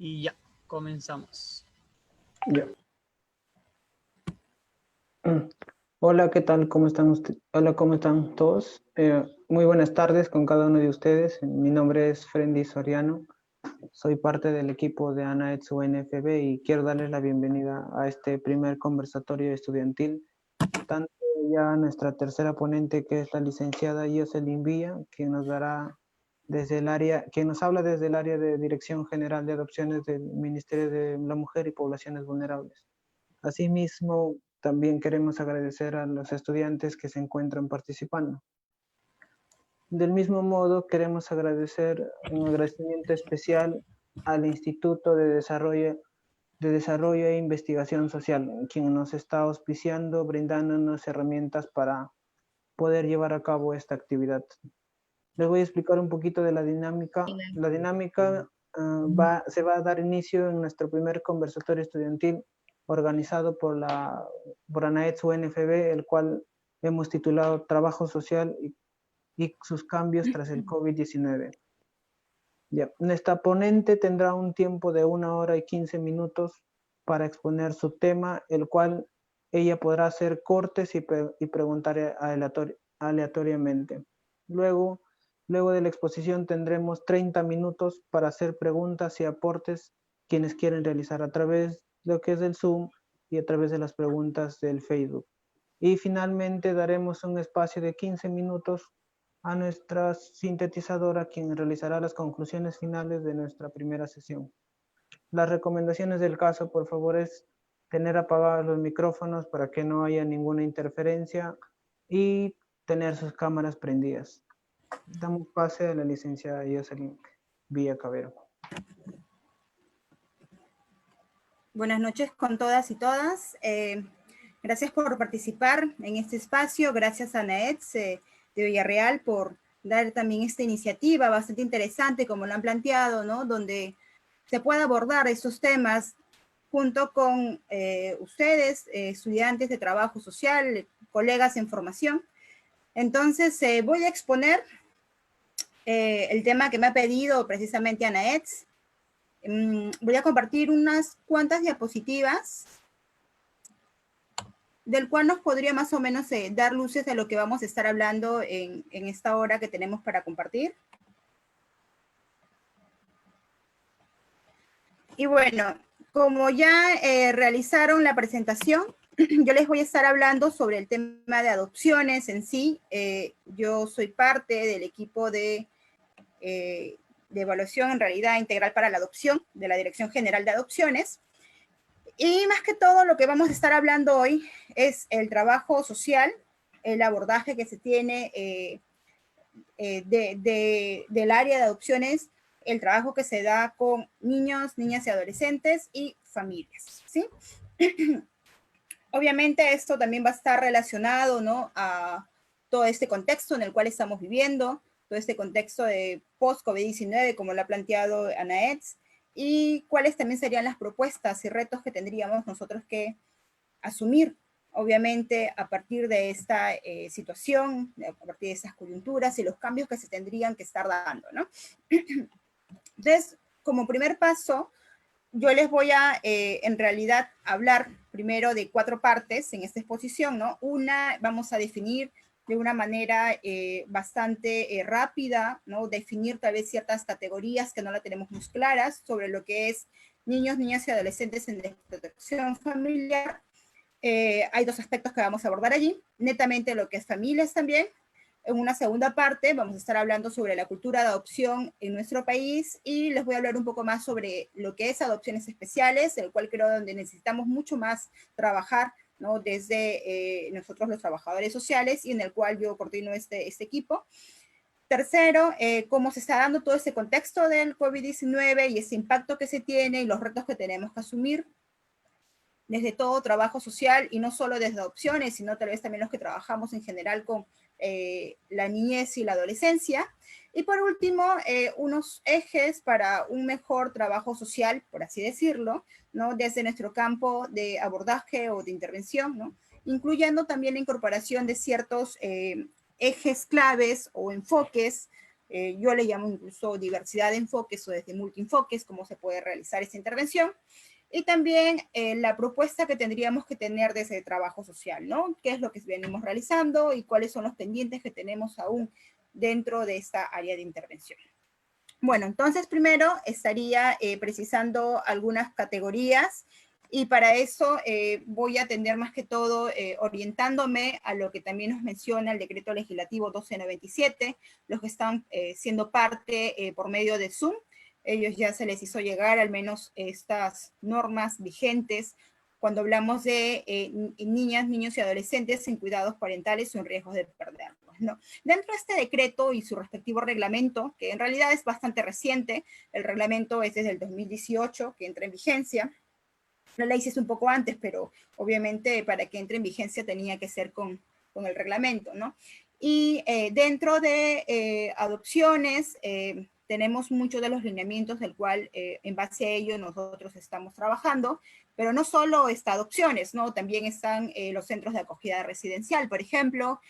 Y ya, comenzamos. Ya. Hola, ¿qué tal? ¿Cómo están ustedes? Hola, ¿cómo están todos? Muy buenas tardes con cada uno de ustedes. Mi nombre es Frendy Soriano. Soy parte del equipo de ANAETS UNFB y quiero darles la bienvenida a este primer conversatorio estudiantil. Tanto ya nuestra tercera ponente, que es la licenciada Jocelyn Villa, quien nos dará desde el área, quien nos habla desde el área de Dirección General de Adopciones del Ministerio de la Mujer y Poblaciones Vulnerables. Asimismo, también queremos agradecer a los estudiantes que se encuentran participando. Del mismo modo, queremos agradecer un agradecimiento especial al Instituto de Desarrollo e Investigación Social, quien nos está auspiciando, brindándonos herramientas para poder llevar a cabo esta actividad. Les voy a explicar un poquito de la dinámica. La dinámica se va a dar inicio en nuestro primer conversatorio estudiantil organizado por ANAETS UNFB, el cual hemos titulado Trabajo Social y sus cambios tras el COVID-19. Ya. Nuestra ponente tendrá un tiempo de 1 hora y 15 minutos para exponer su tema, el cual ella podrá hacer cortes y preguntar aleatoriamente. Luego de la exposición tendremos 30 minutos para hacer preguntas y aportes quienes quieren realizar a través de lo que es del Zoom y a través de las preguntas del Facebook. Y finalmente daremos un espacio de 15 minutos a nuestra sintetizadora, quien realizará las conclusiones finales de nuestra primera sesión. Las recomendaciones del caso, por favor, es tener apagados los micrófonos para que no haya ninguna interferencia y tener sus cámaras prendidas. Damos pase a la licenciada Jocelyn Villa Cabero. Buenas noches con todas y todas. Gracias por participar en este espacio. Gracias a ANAETS de Villarreal por dar también esta iniciativa bastante interesante, como lo han planteado, ¿no? Donde se puede abordar estos temas junto con ustedes, estudiantes de trabajo social, colegas en formación. Entonces, voy a exponer el tema que me ha pedido precisamente ANAETS. Voy a compartir unas cuantas diapositivas del cual nos podría más o menos dar luces de lo que vamos a estar hablando en esta hora que tenemos para compartir. Y bueno, como ya realizaron la presentación, yo les voy a estar hablando sobre el tema de adopciones en sí. Yo soy parte del equipo de evaluación en realidad integral para la adopción de la Dirección General de Adopciones. Y más que todo lo que vamos a estar hablando hoy es el trabajo social, el abordaje que se tiene del área de adopciones, el trabajo que se da con niños, niñas y adolescentes y familias, ¿sí? Obviamente esto también va a estar relacionado, ¿no?, a todo este contexto en el cual estamos viviendo, todo este contexto de post-COVID-19, como lo ha planteado ANAETS, y cuáles también serían las propuestas y retos que tendríamos nosotros que asumir, obviamente, a partir de esta situación, a partir de estas coyunturas y los cambios que se tendrían que estar dando, ¿no? Entonces, como primer paso, yo les voy a, en realidad, hablar primero de 4 partes en esta exposición, ¿no? Una, vamos a definir de una manera bastante rápida, ¿no? Definir tal vez ciertas categorías que no la tenemos muy claras sobre lo que es niños, niñas y adolescentes en desprotección familiar. Hay 2 aspectos que vamos a abordar allí, netamente lo que es familias también. En una segunda parte vamos a estar hablando sobre la cultura de adopción en nuestro país y les voy a hablar un poco más sobre lo que es adopciones especiales, el cual creo donde necesitamos mucho más trabajar, ¿no?, desde nosotros los trabajadores sociales y en el cual yo coordino este equipo. Tercero, cómo se está dando todo este contexto del COVID-19 y ese impacto que se tiene y los retos que tenemos que asumir desde todo trabajo social y no solo desde adopciones, sino tal vez también los que trabajamos en general con la niñez y la adolescencia. Y por último, unos ejes para un mejor trabajo social, por así decirlo, ¿no? Desde nuestro campo de abordaje o de intervención, ¿no? Incluyendo también la incorporación de ciertos ejes claves o enfoques. Yo le llamo incluso diversidad de enfoques o desde multienfoques, cómo se puede realizar esta intervención. Y también la propuesta que tendríamos que tener desde el trabajo social, ¿no? ¿Qué es lo que venimos realizando y cuáles son los pendientes que tenemos aún dentro de esta área de intervención? Bueno, entonces primero estaría precisando algunas categorías y para eso voy a atender más que todo orientándome a lo que también nos menciona el decreto legislativo 1297, los que están siendo parte por medio de Zoom. Ellos ya se les hizo llegar al menos estas normas vigentes cuando hablamos de niñas, niños y adolescentes en cuidados parentales o en riesgos de perderlos, ¿no? Dentro de este decreto y su respectivo reglamento, que en realidad es bastante reciente, el reglamento es desde el 2018 que entra en vigencia. La ley sí es un poco antes, pero obviamente para que entre en vigencia tenía que ser con el reglamento, ¿no? Y dentro de adopciones, tenemos muchos de los lineamientos del cual en base a ello nosotros estamos trabajando, pero no solo está adopciones, ¿no? También están los centros de acogida residencial, por ejemplo,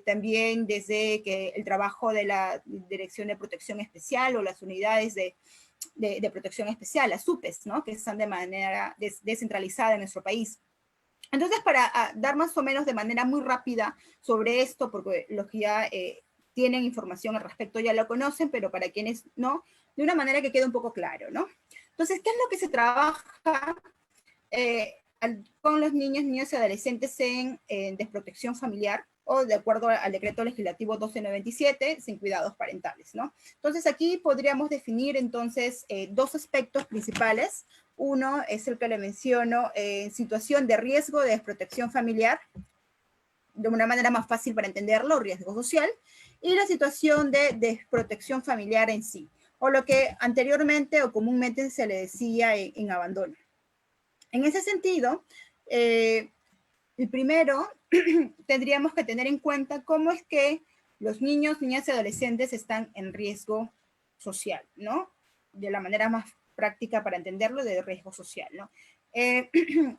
también desde que el trabajo de la Dirección de Protección Especial o las unidades de protección especial, las SUPES, ¿no? Que están de manera descentralizada en nuestro país. Entonces, para dar más o menos de manera muy rápida sobre esto, porque los que ya tienen información al respecto ya lo conocen, pero para quienes no, de una manera que quede un poco claro, ¿no? Entonces, ¿qué es lo que se trabaja con los niños, niñas y adolescentes en desprotección familiar o de acuerdo al decreto legislativo 1297, sin cuidados parentales, ¿no? Entonces aquí podríamos definir entonces dos aspectos principales. Uno es el que le menciono en situación de riesgo de desprotección familiar, de una manera más fácil para entenderlo, riesgo social, y la situación de desprotección familiar en sí, o lo que anteriormente o comúnmente se le decía en abandono. En ese sentido, el primero, tendríamos que tener en cuenta cómo es que los niños, niñas y adolescentes están en riesgo social, ¿no? De la manera más práctica para entenderlo, de riesgo social, ¿no?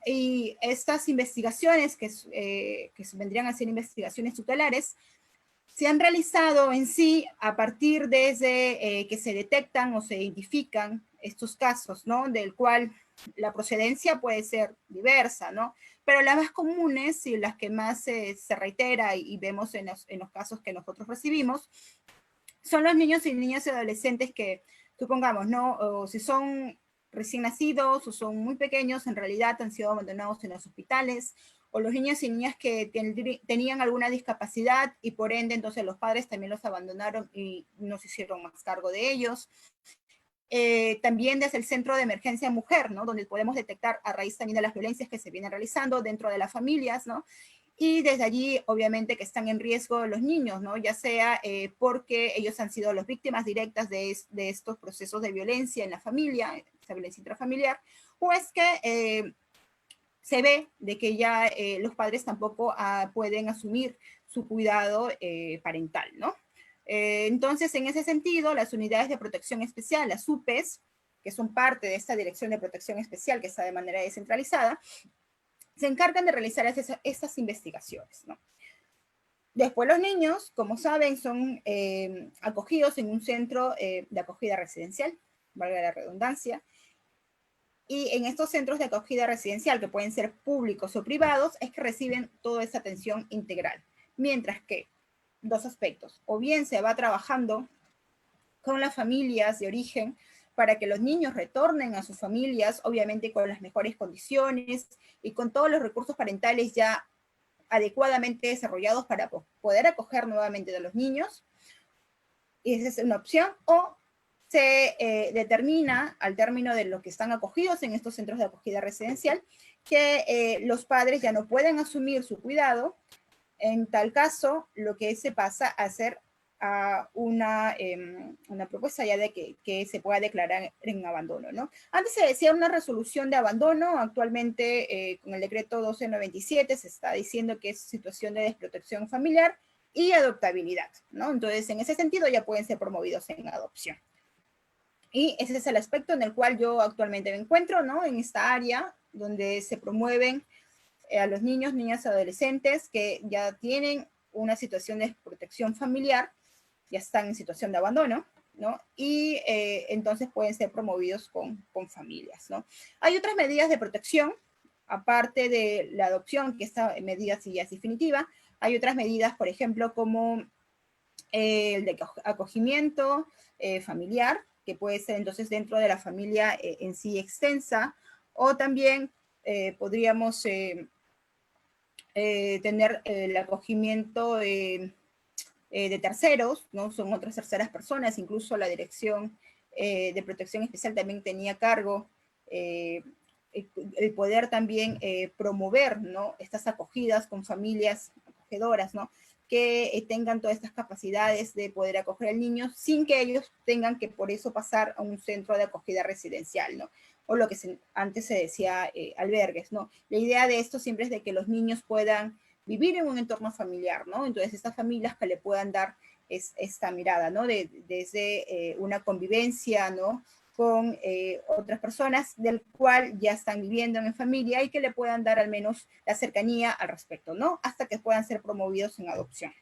Y estas investigaciones, que vendrían a ser investigaciones tutelares, se han realizado en sí a partir desde que se detectan o se identifican estos casos, ¿no? Del cual la procedencia puede ser diversa, ¿no? Pero las más comunes y las que más se reitera y vemos en los casos que nosotros recibimos son los niños y niñas y adolescentes que, supongamos, ¿no? O si son recién nacidos o son muy pequeños, en realidad han sido abandonados en los hospitales, o los niños y niñas que tenían alguna discapacidad y por ende entonces los padres también los abandonaron y no se hicieron más cargo de ellos. También desde el Centro de Emergencia Mujer, ¿no? Donde podemos detectar a raíz también de las violencias que se vienen realizando dentro de las familias, ¿no? Y desde allí, obviamente, que están en riesgo los niños, ¿no? Ya sea porque ellos han sido las víctimas directas de estos procesos de violencia en la familia, esta violencia intrafamiliar, o es que se ve de que ya los padres tampoco pueden asumir su cuidado parental, ¿no? Entonces, en ese sentido, las unidades de protección especial, las UPES, que son parte de esta Dirección de Protección Especial, que está de manera descentralizada, se encargan de realizar estas investigaciones, ¿no? Después los niños, como saben, son acogidos en un centro de acogida residencial, valga la redundancia, y en estos centros de acogida residencial, que pueden ser públicos o privados, es que reciben toda esa atención integral. Mientras que, dos aspectos, o bien se va trabajando con las familias de origen para que los niños retornen a sus familias, obviamente con las mejores condiciones y con todos los recursos parentales ya adecuadamente desarrollados para poder acoger nuevamente a los niños, y esa es una opción, o se determina al término de lo que están acogidos en estos centros de acogida residencial que los padres ya no pueden asumir su cuidado. En tal caso, lo que se pasa a ser una propuesta ya de que se pueda declarar en abandono, ¿no? Antes se decía una resolución de abandono, actualmente con el decreto 1297 se está diciendo que es situación de desprotección familiar, y adoptabilidad, ¿no? Entonces, en ese sentido ya pueden ser promovidos en adopción. Y ese es el aspecto en el cual yo actualmente me encuentro, ¿no? En esta área donde se promueven a los niños, niñas y adolescentes que ya tienen una situación de protección familiar, ya están en situación de abandono, ¿no? Y entonces pueden ser promovidos con familias, ¿no? Hay otras medidas de protección, aparte de la adopción, que esta medida sí ya es definitiva. Hay otras medidas, por ejemplo, como el de acogimiento familiar, que puede ser entonces dentro de la familia en sí extensa, o también podríamos tener el acogimiento de terceros, ¿no? Son otras terceras personas, incluso la Dirección de Protección Especial también tenía cargo el poder también promover, ¿no? Estas acogidas con familias acogedoras, ¿no? Que tengan todas estas capacidades de poder acoger al niño sin que ellos tengan que por eso pasar a un centro de acogida residencial, ¿no? O lo que antes se decía albergues, ¿no? La idea de esto siempre es de que los niños puedan vivir en un entorno familiar, ¿no? Entonces, estas familias que le puedan dar esta mirada, ¿no? Desde una convivencia, ¿no? Con otras personas del cual ya están viviendo en familia y que le puedan dar al menos la cercanía al respecto, ¿no? Hasta que puedan ser promovidos en adopción.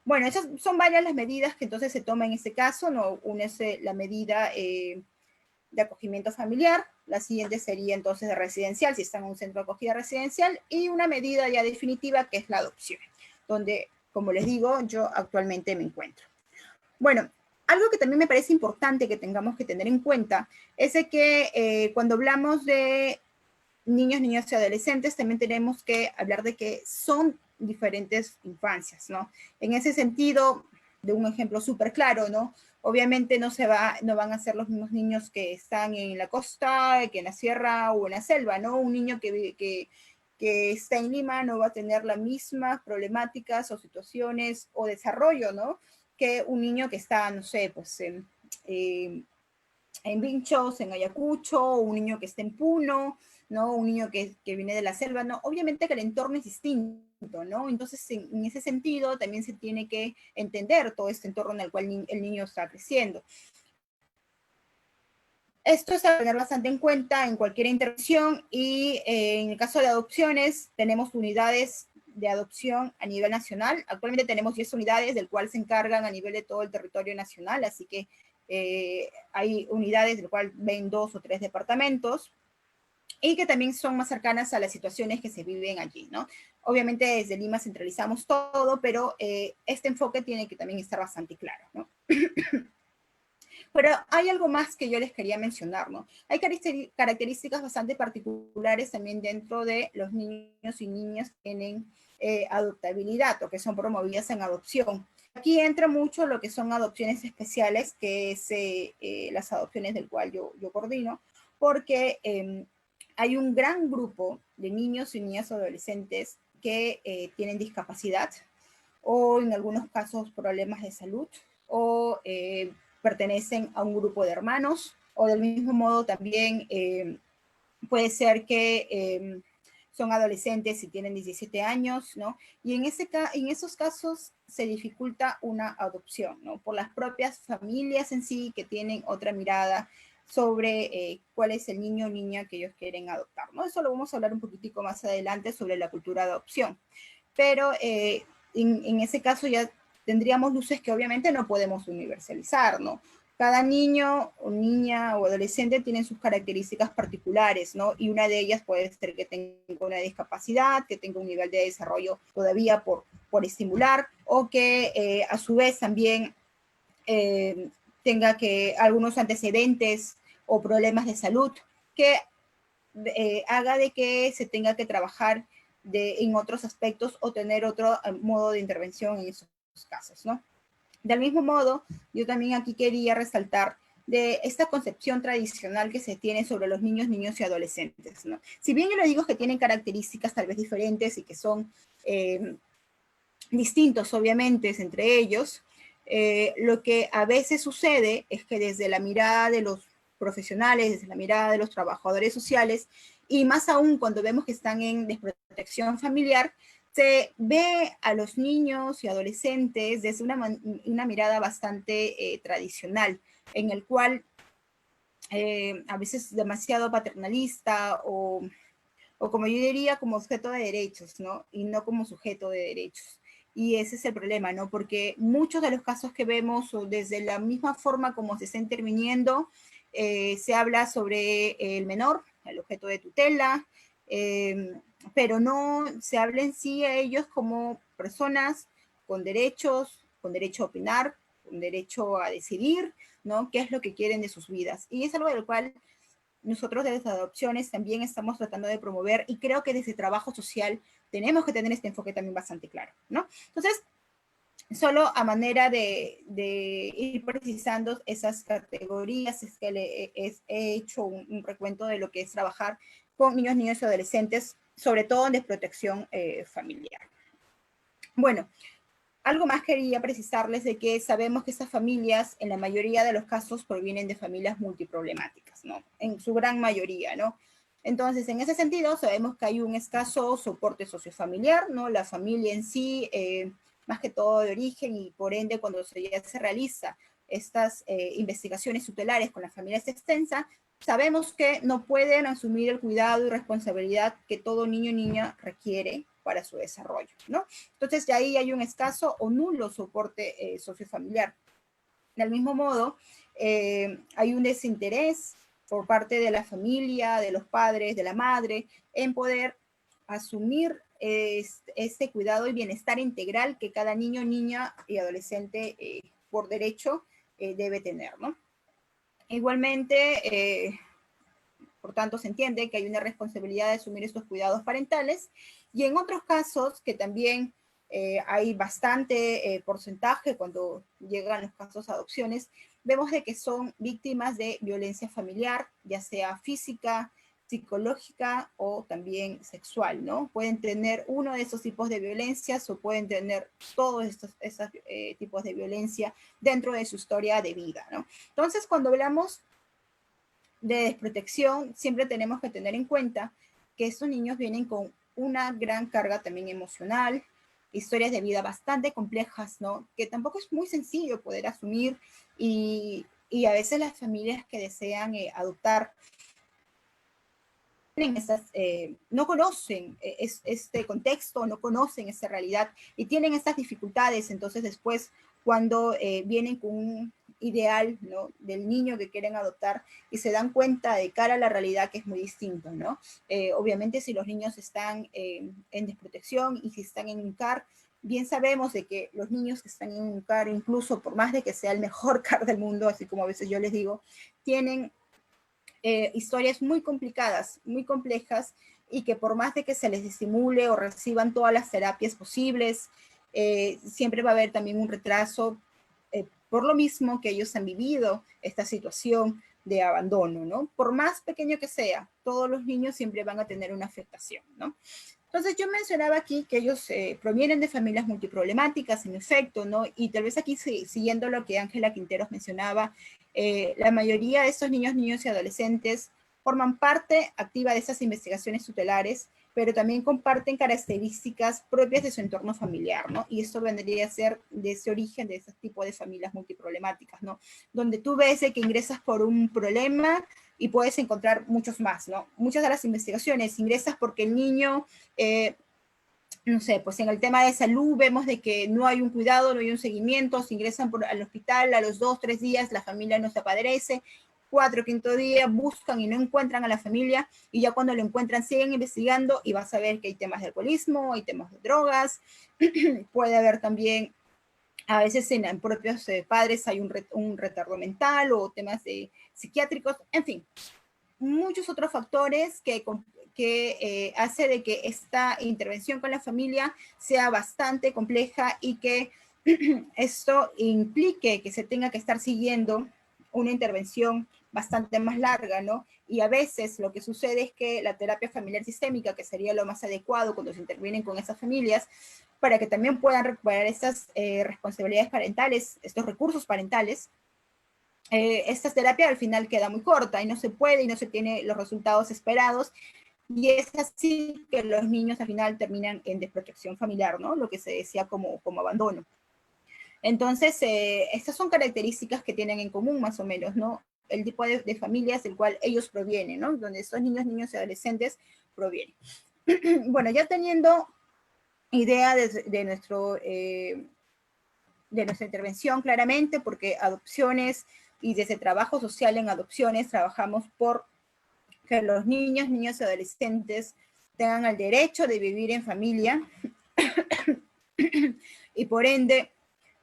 Bueno, esas son varias las medidas que entonces se toman en este caso, ¿no? Una es la medida de acogimiento familiar, la siguiente sería entonces de residencial, si están en un centro de acogida residencial, y una medida ya definitiva que es la adopción, donde, como les digo, yo actualmente me encuentro. Bueno, algo que también me parece importante que tengamos que tener en cuenta es de que cuando hablamos de niños, niñas y adolescentes, también tenemos que hablar de que son diferentes infancias, ¿no? En ese sentido, de un ejemplo súper claro, ¿no? Obviamente no van a ser los mismos niños que están en la costa, que en la sierra o en la selva, ¿no? Un niño que está en Lima no va a tener las mismas problemáticas o situaciones o desarrollo, ¿no? Que un niño que está, no sé, pues en Vinchos, en Ayacucho, o un niño que está en Puno, ¿no? Un niño que viene de la selva, ¿no? Obviamente que el entorno es distinto, ¿no? Entonces, en ese sentido, también se tiene que entender todo este entorno en el cual el niño está creciendo. Esto es a tener bastante en cuenta en cualquier intervención y en el caso de adopciones, tenemos unidades de adopción a nivel nacional. Actualmente tenemos 10 unidades, del cual se encargan a nivel de todo el territorio nacional, así que hay unidades del cual ven 2 o 3 departamentos y que también son más cercanas a las situaciones que se viven allí, ¿no? Obviamente desde Lima centralizamos todo, pero este enfoque tiene que también estar bastante claro, ¿no? Pero hay algo más que yo les quería mencionar, ¿no? Hay características bastante particulares también dentro de los niños y niñas que tienen adoptabilidad o que son promovidas en adopción. Aquí entra mucho lo que son adopciones especiales, que es las adopciones del cual yo coordino, porque hay un gran grupo de niños y niñas adolescentes que tienen discapacidad o en algunos casos problemas de salud o pertenecen a un grupo de hermanos o del mismo modo también puede ser que son adolescentes y tienen 17 años, ¿no? Y en esos casos se dificulta una adopción, ¿no? Por las propias familias en sí que tienen otra mirada sobre cuál es el niño o niña que ellos quieren adoptar, ¿no? Eso lo vamos a hablar un poquitico más adelante sobre la cultura de adopción. Pero en ese caso ya tendríamos luces que obviamente no podemos universalizar, ¿no? Cada niño o niña o adolescente tiene sus características particulares, ¿no? Y una de ellas puede ser que tenga una discapacidad, que tenga un nivel de desarrollo todavía por estimular, o que a su vez también tenga algunos antecedentes o problemas de salud que haga de que se tenga que trabajar en otros aspectos o tener otro modo de intervención en esos casos, ¿no? Del mismo modo, yo también aquí quería resaltar de esta concepción tradicional que se tiene sobre los niños, niños y adolescentes, ¿no? Si bien yo le digo que tienen características tal vez diferentes y que son distintos, obviamente, entre ellos, lo que a veces sucede es que desde la mirada de los profesionales, desde la mirada de los trabajadores sociales, y más aún cuando vemos que están en desprotección familiar, se ve a los niños y adolescentes desde una mirada bastante tradicional, en el cual a veces demasiado paternalista o como yo diría, como objeto de derechos, ¿no? Y no como sujeto de derechos. Y ese es el problema, ¿no? Porque muchos de los casos que vemos, o desde la misma forma como se está interviniendo, se habla sobre el menor, el objeto de tutela, pero no se habla en sí a ellos como personas con derechos, con derecho a opinar, con derecho a decidir, ¿no? ¿Qué es lo que quieren de sus vidas? Y es algo del cual nosotros desde adopciones también estamos tratando de promover y creo que desde trabajo social tenemos que tener este enfoque también bastante claro, ¿no? Entonces, solo a manera de ir precisando esas categorías es que he hecho un recuento de lo que es trabajar con niños, niños y adolescentes, sobre todo en desprotección familiar. Bueno, algo más quería precisarles de que sabemos que estas familias, en la mayoría de los casos, provienen de familias multiproblemáticas, ¿no? En su gran mayoría, ¿no? Entonces, en ese sentido, sabemos que hay un escaso soporte sociofamiliar, ¿no? La familia en sí, más que todo de origen, y por ende, cuando ya se realiza estas investigaciones tutelares con las familias extensas, sabemos que no pueden asumir el cuidado y responsabilidad que todo niño o niña requiere para su desarrollo, ¿no? Entonces, de ahí hay un escaso o nulo soporte sociofamiliar. Del mismo modo, hay un desinterés por parte de la familia, de los padres, de la madre, en poder asumir este cuidado y bienestar integral que cada niño, niña y adolescente por derecho debe tener, ¿no? Igualmente, por tanto, se entiende que hay una responsabilidad de asumir estos cuidados parentales y en otros casos que también hay bastante porcentaje cuando llegan los casos de adopciones, vemos de que son víctimas de violencia familiar, ya sea física, psicológica o también sexual, ¿no? Pueden tener uno de esos tipos de violencias o pueden tener todos estos tipos de violencia dentro de su historia de vida, ¿no? Entonces, cuando hablamos de desprotección, siempre tenemos que tener en cuenta que estos niños vienen con una gran carga también emocional, historias de vida bastante complejas, ¿no? Que tampoco es muy sencillo poder asumir y a veces las familias que desean adoptar no conocen este contexto, no conocen esta realidad y tienen estas dificultades. Entonces después, cuando vienen con un ideal, ¿no? Del niño que quieren adoptar y se dan cuenta de cara a la realidad que es muy distinto, ¿no? Obviamente si los niños están en desprotección y si están en un CAR, bien sabemos de que los niños que están en un CAR, incluso por más de que sea el mejor CAR del mundo, así como a veces yo les digo, tienen historias muy complicadas, muy complejas, y que por más de que se les estimule o reciban todas las terapias posibles, siempre va a haber también un retraso, por lo mismo que ellos han vivido esta situación de abandono, ¿no? Por más pequeño que sea, todos los niños siempre van a tener una afectación, ¿no? Entonces yo mencionaba aquí que ellos provienen de familias multiproblemáticas, en efecto, ¿no? Y tal vez aquí siguiendo lo que Ángela Quinteros mencionaba, la mayoría de estos niños, niños y adolescentes forman parte activa de esas investigaciones tutelares, pero también comparten características propias de su entorno familiar, ¿no? Y esto vendría a ser de ese origen, de ese tipo de familias multiproblemáticas, ¿no? Donde tú ves que ingresas por un problema y puedes encontrar muchos más, ¿no? Muchas de las investigaciones ingresas porque el niño, no sé, pues en el tema de salud vemos de que no hay un cuidado, no hay un seguimiento, se ingresan al hospital a los 2, 3 días, la familia no se apadrece, 4, 5 día buscan y no encuentran a la familia, y ya cuando lo encuentran siguen investigando y vas a ver que hay temas de alcoholismo, hay temas de drogas, puede haber también, a veces en propios padres hay un retardo mental o temas psiquiátricos, en fin, muchos otros factores que hace de que esta intervención con la familia sea bastante compleja y que esto implique que se tenga que estar siguiendo una intervención bastante más larga, ¿no? Y a veces lo que sucede es que la terapia familiar sistémica, que sería lo más adecuado cuando se intervienen con esas familias, para que también puedan recuperar estas responsabilidades parentales, estos recursos parentales, esta terapia al final queda muy corta y no se puede y no se tiene los resultados esperados, Y es así que los niños al final terminan en desprotección familiar, ¿no? Lo que se decía como abandono. Entonces, estas son características que tienen en común más o menos, ¿no? El tipo de familias del cual ellos provienen, ¿no? Donde estos niños, niños y adolescentes provienen. Bueno, ya teniendo idea de nuestra intervención claramente, porque adopciones y desde trabajo social en adopciones trabajamos por que los niños, niños y adolescentes tengan el derecho de vivir en familia y por ende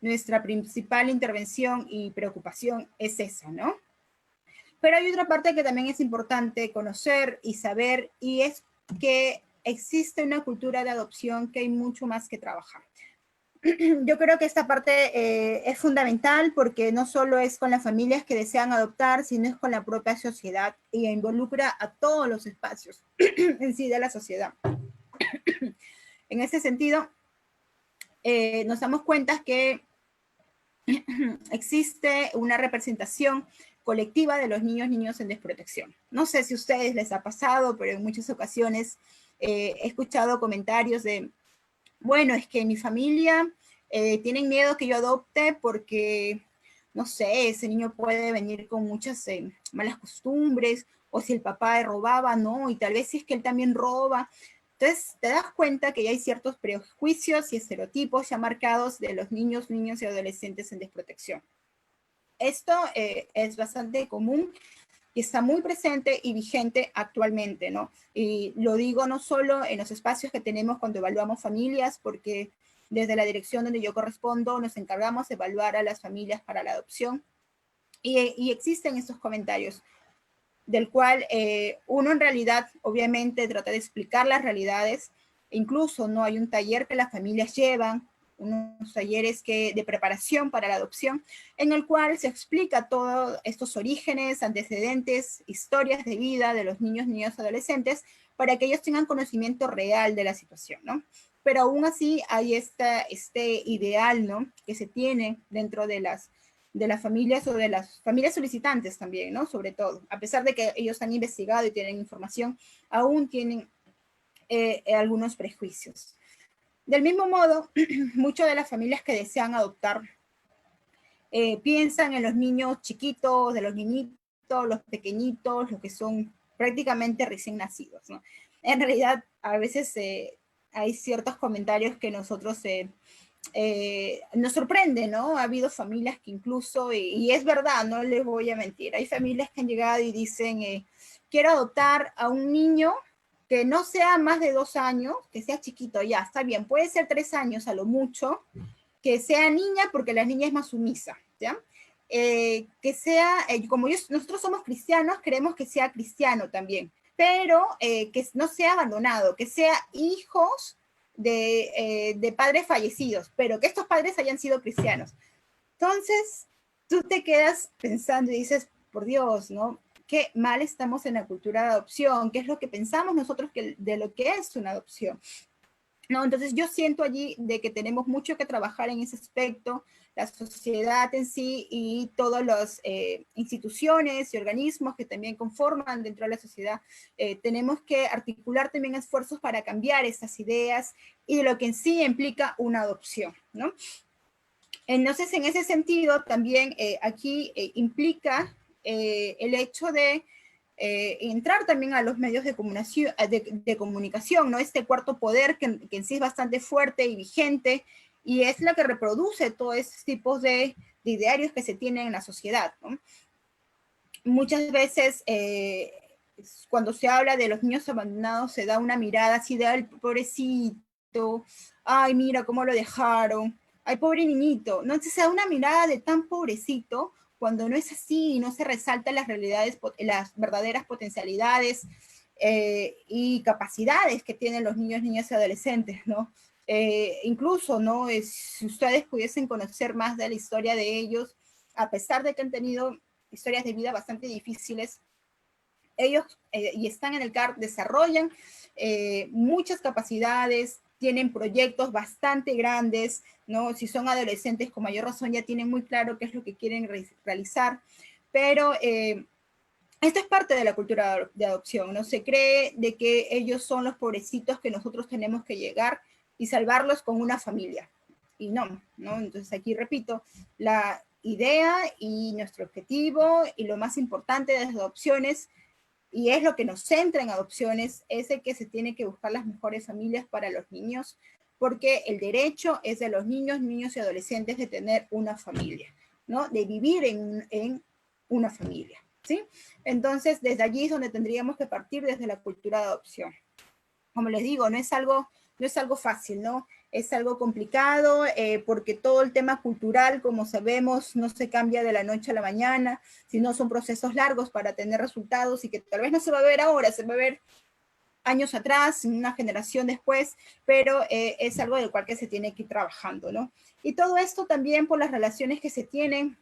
nuestra principal intervención y preocupación es esa, ¿no? Pero hay otra parte que también es importante conocer y saber, y es que existe una cultura de adopción que hay mucho más que trabajar. Yo creo que esta parte es fundamental porque no solo es con las familias que desean adoptar, sino es con la propia sociedad y involucra a todos los espacios en sí de la sociedad. En ese sentido, nos damos cuenta que existe una representación colectiva de los niños, niños en desprotección. No sé si a ustedes les ha pasado, pero en muchas ocasiones he escuchado comentarios de, bueno, es que en mi familia tienen miedo que yo adopte porque, no sé, ese niño puede venir con muchas malas costumbres, o si el papá robaba, no, y tal vez si es que él también roba. Entonces, te das cuenta que ya hay ciertos prejuicios y estereotipos ya marcados de los niños, niños y adolescentes en desprotección. Esto es bastante común y está muy presente y vigente actualmente, ¿no? Y lo digo no solo en los espacios que tenemos cuando evaluamos familias, porque desde la dirección donde yo correspondo nos encargamos de evaluar a las familias para la adopción, y existen estos comentarios, del cual uno en realidad obviamente trata de explicar las realidades, incluso no hay un taller que las familias llevan, unos talleres de preparación para la adopción, en el cual se explica todos estos orígenes, antecedentes, historias de vida de los niños, niñas, adolescentes, para que ellos tengan conocimiento real de la situación, ¿no? Pero aún así hay este ideal, ¿no?, que se tiene dentro de las familias o de las familias solicitantes también, ¿no? Sobre todo, a pesar de que ellos han investigado y tienen información, aún tienen algunos prejuicios. Del mismo modo, muchas de las familias que desean adoptar piensan en los niños chiquitos, de los niñitos, los pequeñitos, los que son prácticamente recién nacidos, ¿no? En realidad, a veces hay ciertos comentarios que nosotros nos sorprende, ¿no? Ha habido familias que incluso, y es verdad, no les voy a mentir, hay familias que han llegado y dicen, quiero adoptar a un niño que no sea más de 2 años, que sea chiquito, ya, está bien, puede ser 3 años a lo mucho, que sea niña porque la niña es más sumisa, ¿ya? Que sea, como nosotros somos cristianos, queremos que sea cristiano también, pero que no sea abandonado, que sea hijos de padres fallecidos, pero que estos padres hayan sido cristianos. Entonces, tú te quedas pensando y dices, por Dios, ¿no? Qué mal estamos en la cultura de adopción, qué es lo que pensamos nosotros de lo que es una adopción. No, entonces yo siento allí de que tenemos mucho que trabajar en ese aspecto, la sociedad en sí y todas las instituciones y organismos que también conforman dentro de la sociedad. Tenemos que articular también esfuerzos para cambiar estas ideas y de lo que en sí implica una adopción, ¿no? Entonces, en ese sentido, también aquí implica el hecho de entrar también a los medios de comunicación, ¿no? Este cuarto poder que en sí es bastante fuerte y vigente, y es la que reproduce todos estos tipos de idearios que se tienen en la sociedad, ¿no? Muchas veces, cuando se habla de los niños abandonados, se da una mirada así de, ay, pobrecito, ay, mira cómo lo dejaron, ay, pobre niñito, no, entonces se da una mirada de tan pobrecito, cuando no es así y no se resaltan las realidades, las verdaderas potencialidades y capacidades que tienen los niños, niñas y adolescentes, ¿no? Incluso, ¿no? Si ustedes pudiesen conocer más de la historia de ellos, a pesar de que han tenido historias de vida bastante difíciles, ellos y están en el CAR, desarrollan muchas capacidades, tienen proyectos bastante grandes, ¿no? Si son adolescentes, con mayor razón ya tienen muy claro qué es lo que quieren realizar, pero Esto es parte de la cultura de adopción, ¿no? Se cree de que ellos son los pobrecitos que nosotros tenemos que llegar y salvarlos con una familia. Y no, ¿no? Entonces aquí repito, la idea y nuestro objetivo y lo más importante de las adopciones, y es lo que nos centra en adopciones, es el que se tiene que buscar las mejores familias para los niños, porque el derecho es de los niños, niños y adolescentes de tener una familia, ¿no? De vivir en una familia, ¿sí? Entonces, desde allí es donde tendríamos que partir desde la cultura de adopción. Como les digo, no es algo fácil, ¿no? Es algo complicado porque todo el tema cultural, como sabemos, no se cambia de la noche a la mañana, sino son procesos largos para tener resultados y que tal vez no se va a ver ahora, se va a ver años atrás, una generación después, pero es algo del cual que se tiene que ir trabajando, ¿no? Y todo esto también por las relaciones que se tienen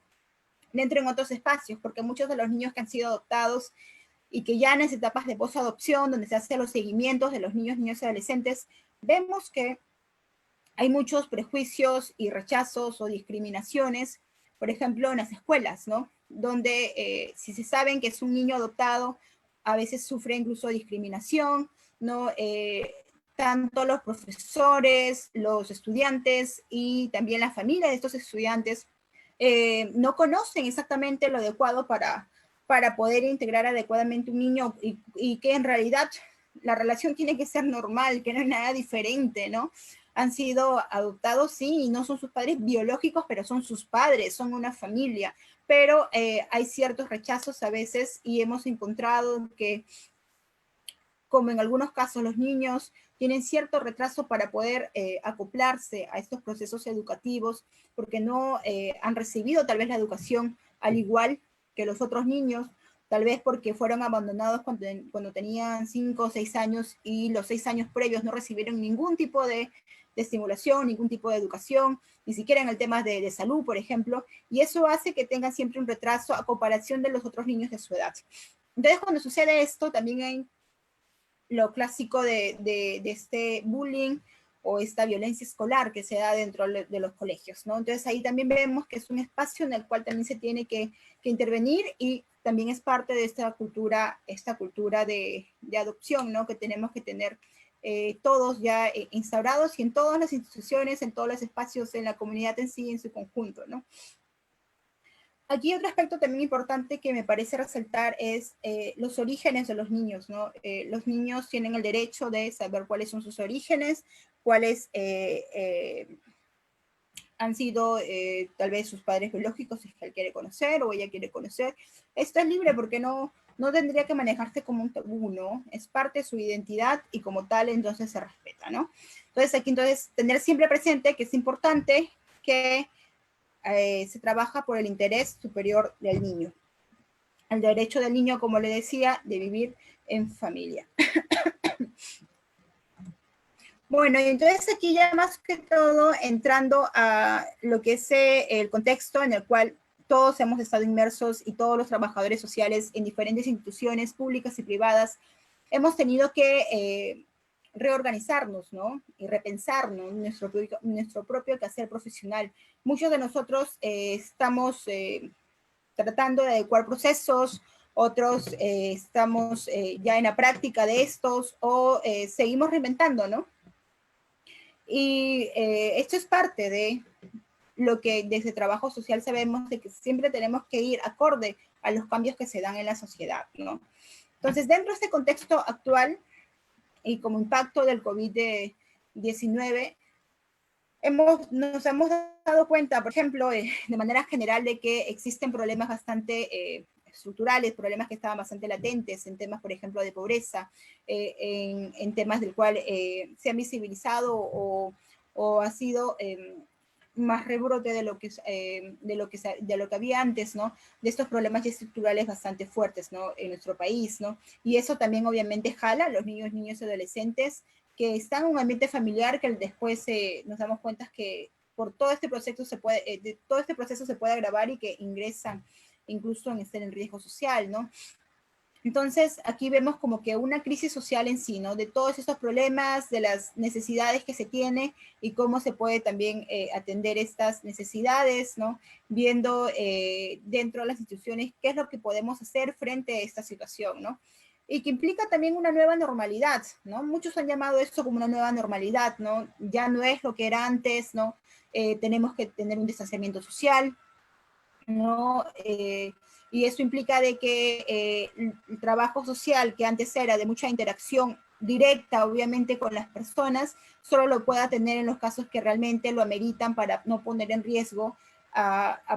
dentro en otros espacios, porque muchos de los niños que han sido adoptados y que ya en las etapas de posadopción, donde se hacen los seguimientos de los niños, niños y adolescentes, vemos que hay muchos prejuicios y rechazos o discriminaciones, por ejemplo, en las escuelas, ¿no? Donde si se saben que es un niño adoptado, a veces sufre incluso discriminación, ¿no? Tanto los profesores, los estudiantes y también la familia de estos estudiantes no conocen exactamente lo adecuado para poder integrar adecuadamente un niño y que en realidad la relación tiene que ser normal, que no es nada diferente, ¿no? Han sido adoptados, sí, y no son sus padres biológicos, pero son sus padres, son una familia. Pero hay ciertos rechazos a veces y hemos encontrado que, como en algunos casos, los niños tienen cierto retraso para poder acoplarse a estos procesos educativos porque no han recibido tal vez la educación al igual que los otros niños, tal vez porque fueron abandonados cuando tenían 5 o 6 años y los 6 años previos no recibieron ningún tipo de estimulación, ningún tipo de educación, ni siquiera en el tema de salud, por ejemplo, y eso hace que tengan siempre un retraso a comparación de los otros niños de su edad. Entonces, cuando sucede esto, también hay lo clásico de este bullying o esta violencia escolar que se da dentro de los colegios, ¿no? Entonces ahí también vemos que es un espacio en el cual también se tiene que intervenir y también es parte de esta cultura de adopción, ¿no? Que tenemos que tener todos ya instaurados y en todas las instituciones, en todos los espacios, en la comunidad en sí, en su conjunto, ¿no? Aquí otro aspecto también importante que me parece resaltar es los orígenes de los niños, ¿no? Los niños tienen el derecho de saber cuáles son sus orígenes, cuáles han sido tal vez sus padres biológicos, si es que él quiere conocer o ella quiere conocer. Esto es libre porque no tendría que manejarse como un tabú, ¿no? Es parte de su identidad y como tal entonces se respeta, ¿no? Entonces aquí tener siempre presente que es importante que se trabaja por el interés superior del niño. El derecho del niño, como le decía, de vivir en familia. Bueno, y entonces aquí ya más que todo entrando a lo que es el contexto en el cual todos hemos estado inmersos y todos los trabajadores sociales en diferentes instituciones públicas y privadas hemos tenido que reorganizarnos, ¿no? Y repensarnos nuestro propio quehacer profesional. Muchos de nosotros estamos tratando de adecuar procesos, otros estamos ya en la práctica de estos o seguimos reinventando, ¿no? Y esto es parte de lo que desde trabajo social sabemos de que siempre tenemos que ir acorde a los cambios que se dan en la sociedad, ¿no? Entonces, dentro de este contexto actual y como impacto del COVID-19, nos hemos dado cuenta, por ejemplo, de manera general, de que existen problemas bastante estructurales, problemas que estaban bastante latentes en temas, por ejemplo, de pobreza, en temas del cual se han visibilizado o ha sido más rebrote de lo que había antes, ¿no? De estos problemas estructurales bastante fuertes, ¿no? En nuestro país, ¿no? Y eso también obviamente jala a los niños y adolescentes que están en un ambiente familiar que después nos damos cuenta que por todo este proceso todo este proceso se puede agravar y que ingresan incluso en estar en riesgo social, ¿no? Entonces, aquí vemos como que una crisis social en sí, ¿no? De todos estos problemas, de las necesidades que se tiene y cómo se puede también atender estas necesidades, ¿no? Viendo dentro de las instituciones qué es lo que podemos hacer frente a esta situación, ¿no? Y que implica también una nueva normalidad, ¿no? Muchos han llamado esto como una nueva normalidad, ¿no? Ya no es lo que era antes, ¿no? Tenemos que tener un distanciamiento social, ¿no? Y eso implica de que el trabajo social, que antes era de mucha interacción directa, obviamente, con las personas, solo lo pueda tener en los casos que realmente lo ameritan para no poner en riesgo,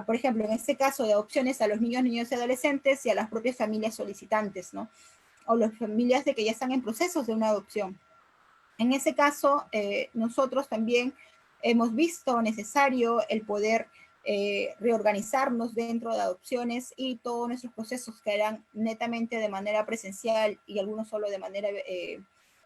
por ejemplo, en este caso de adopciones a los niños, niños y adolescentes y a las propias familias solicitantes, ¿no? O las familias de que ya están en procesos de una adopción. En ese caso, nosotros también hemos visto necesario el poder reorganizarnos dentro de adopciones y todos nuestros procesos que eran netamente de manera presencial y algunos solo de manera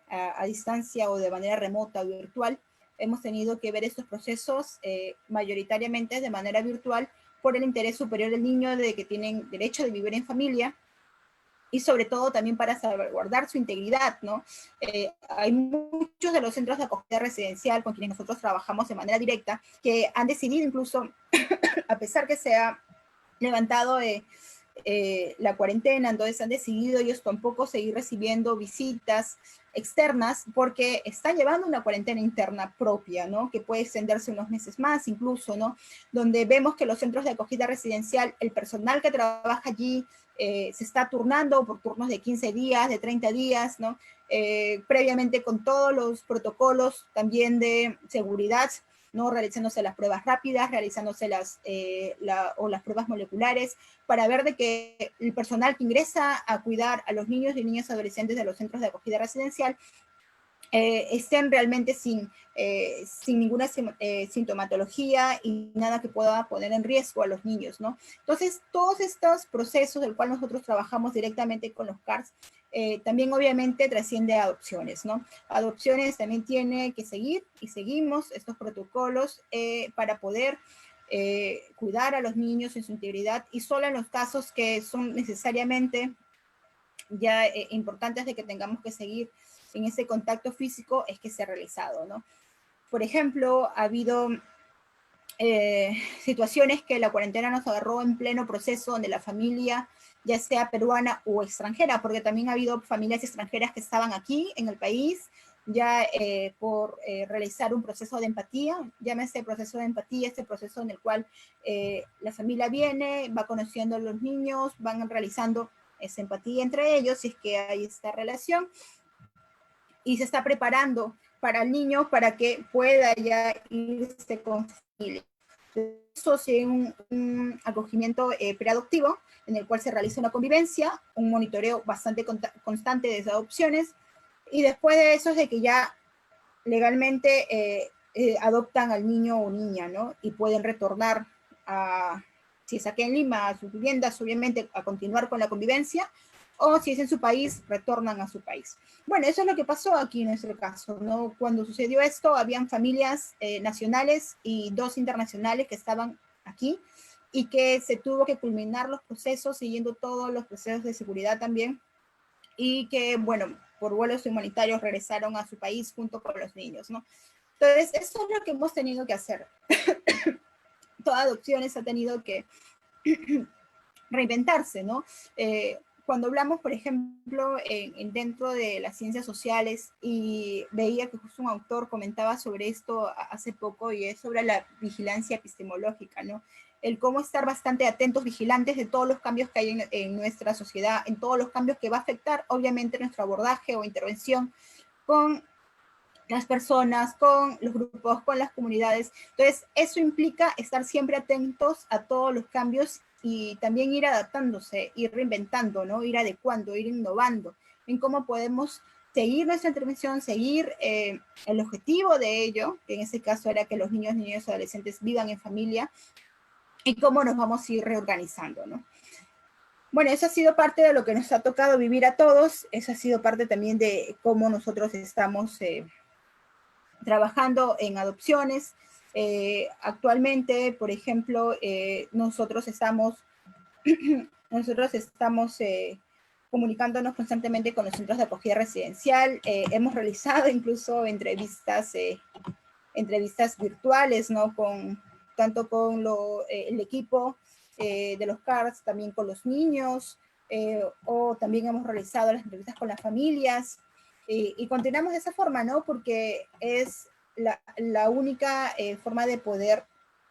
a distancia o de manera remota o virtual. Hemos tenido que ver estos procesos mayoritariamente de manera virtual por el interés superior del niño de que tienen derecho de vivir en familia, y sobre todo también para salvaguardar su integridad, ¿no? Hay muchos de los centros de acogida residencial con quienes nosotros trabajamos de manera directa que han decidido incluso, a pesar que se ha levantado la cuarentena, entonces han decidido ellos tampoco seguir recibiendo visitas externas porque están llevando una cuarentena interna propia, ¿no? Que puede extenderse unos meses más incluso, ¿no? Donde vemos que los centros de acogida residencial, el personal que trabaja allí se está turnando por turnos de 15 días, de 30 días, ¿no? Previamente con todos los protocolos también de seguridad, ¿no? Realizándose las pruebas rápidas, realizándose las pruebas moleculares, para ver de que el personal que ingresa a cuidar a los niños y niñas adolescentes de los centros de acogida residencial estén realmente sin ninguna sintomatología y nada que pueda poner en riesgo a los niños, ¿no? Entonces, todos estos procesos del cual nosotros trabajamos directamente con los CARS, también obviamente trasciende a adopciones, ¿no? Adopciones también tiene que seguir y seguimos estos protocolos para poder cuidar a los niños en su integridad y solo en los casos que son necesariamente ya importantes de que tengamos que seguir en ese contacto físico es que se ha realizado, ¿no? Por ejemplo, ha habido situaciones que la cuarentena nos agarró en pleno proceso donde la familia, ya sea peruana o extranjera, porque también ha habido familias extranjeras que estaban aquí en el país, ya por realizar un proceso de empatía, llámese proceso de empatía, este proceso en el cual la familia viene, va conociendo a los niños, van realizando esa empatía entre ellos, si es que hay esta relación, y se está preparando para el niño para que pueda ya irse con familia. Eso sí, un acogimiento preadoptivo en el cual se realiza una convivencia, un monitoreo bastante constante de esas adopciones, y después de eso es de que ya legalmente adoptan al niño o niña, ¿no? Y pueden retornar a, si es aquí en Lima, a sus viviendas, obviamente a continuar con la convivencia, o si es en su país, retornan a su país. Bueno, eso es lo que pasó aquí en nuestro caso, ¿no? Cuando sucedió esto, habían familias nacionales y 2 internacionales que estaban aquí y que se tuvo que culminar los procesos siguiendo todos los procesos de seguridad también, y que, bueno, por vuelos humanitarios regresaron a su país junto con los niños, ¿no? Entonces, eso es lo que hemos tenido que hacer. Toda adopciones ha tenido que reinventarse, ¿no? Cuando hablamos, por ejemplo, dentro de las ciencias sociales, y veía que justo un autor comentaba sobre esto hace poco, y es sobre la vigilancia epistemológica, ¿no? El cómo estar bastante atentos, vigilantes de todos los cambios que hay en nuestra sociedad, en todos los cambios que va a afectar, obviamente, nuestro abordaje o intervención con las personas, con los grupos, con las comunidades. Entonces, eso implica estar siempre atentos a todos los cambios y también ir adaptándose, ir reinventando, ¿no? Ir adecuando, ir innovando en cómo podemos seguir nuestra intervención, seguir el objetivo de ello, que en este caso era que los niños, niñas y adolescentes vivan en familia, y cómo nos vamos a ir reorganizando, ¿no? Bueno, eso ha sido parte de lo que nos ha tocado vivir a todos, eso ha sido parte también de cómo nosotros estamos trabajando en adopciones. Actualmente, por ejemplo, nosotros estamos comunicándonos constantemente con los centros de acogida residencial. Hemos realizado incluso entrevistas virtuales, ¿no? Tanto con el equipo de los CARS, también con los niños, o también hemos realizado las entrevistas con las familias, y continuamos de esa forma, ¿no? Porque es la única forma de poder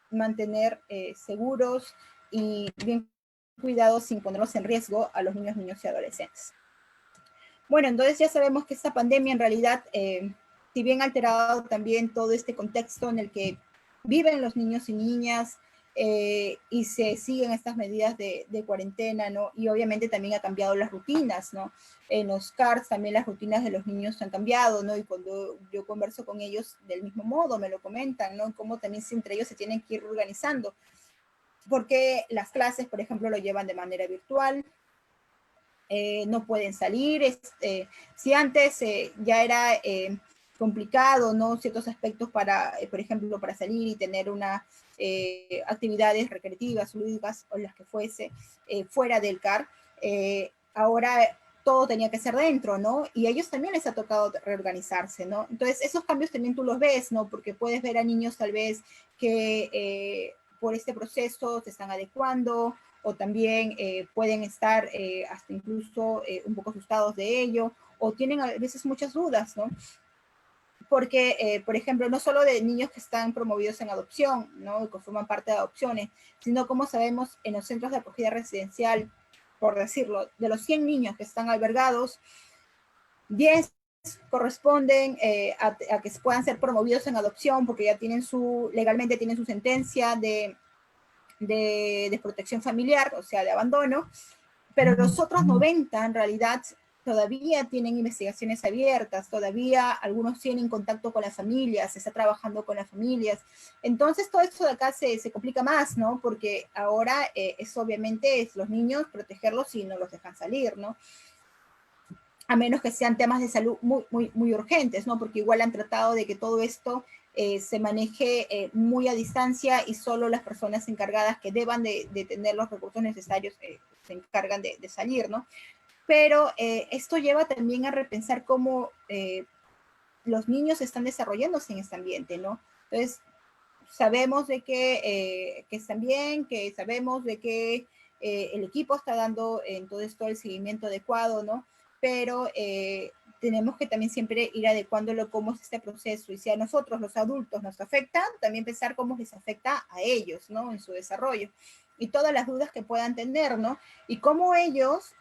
mantener seguros y bien cuidados sin ponerlos en riesgo a los niños y adolescentes. Bueno, entonces ya sabemos que esta pandemia en realidad, si bien ha alterado también todo este contexto en el que viven los niños y niñas, y se siguen estas medidas de cuarentena, ¿no? Y obviamente también ha cambiado las rutinas, ¿no? En los CARS también las rutinas de los niños han cambiado, ¿no? Y cuando yo converso con ellos del mismo modo, me lo comentan, ¿no? Cómo también entre ellos se tienen que ir organizando. Porque las clases, por ejemplo, lo llevan de manera virtual, no pueden salir. Si antes ya era complicado, ¿no? Ciertos aspectos para, por ejemplo, para salir y tener actividades recreativas, lúdicas o las que fuese, fuera del CAR, ahora todo tenía que ser dentro, ¿no? Y a ellos también les ha tocado reorganizarse, ¿no? Entonces, esos cambios también tú los ves, ¿no? Porque puedes ver a niños tal vez que por este proceso se están adecuando, o también pueden estar hasta incluso un poco asustados de ello, o tienen a veces muchas dudas, ¿no? Porque, por ejemplo, no solo de niños que están promovidos en adopción, ¿no? Que forman parte de adopciones, sino como sabemos en los centros de acogida residencial, por decirlo, de los 100 niños que están albergados, 10 corresponden a que puedan ser promovidos en adopción porque ya legalmente tienen su sentencia de desprotección familiar, o sea, de abandono, pero los otros 90 en realidad todavía tienen investigaciones abiertas, todavía algunos tienen contacto con las familias, se está trabajando con las familias. Entonces todo esto de acá se complica más, ¿no? Porque ahora obviamente es los niños protegerlos y no los dejan salir, ¿no? A menos que sean temas de salud muy urgentes, ¿no? Porque igual han tratado de que todo esto se maneje muy a distancia y solo las personas encargadas que deban de tener los recursos necesarios se encargan de salir, ¿no? Pero esto lleva también a repensar cómo los niños están desarrollándose en este ambiente, ¿no? Entonces, sabemos de que están bien, que sabemos de que el equipo está dando en todo esto el seguimiento adecuado, ¿no? Pero tenemos que también siempre ir adecuándolo cómo es este proceso, y si a nosotros, los adultos, nos afecta, también pensar cómo les afecta a ellos, ¿no? En su desarrollo, y todas las dudas que puedan tener, ¿no? Y cómo ellos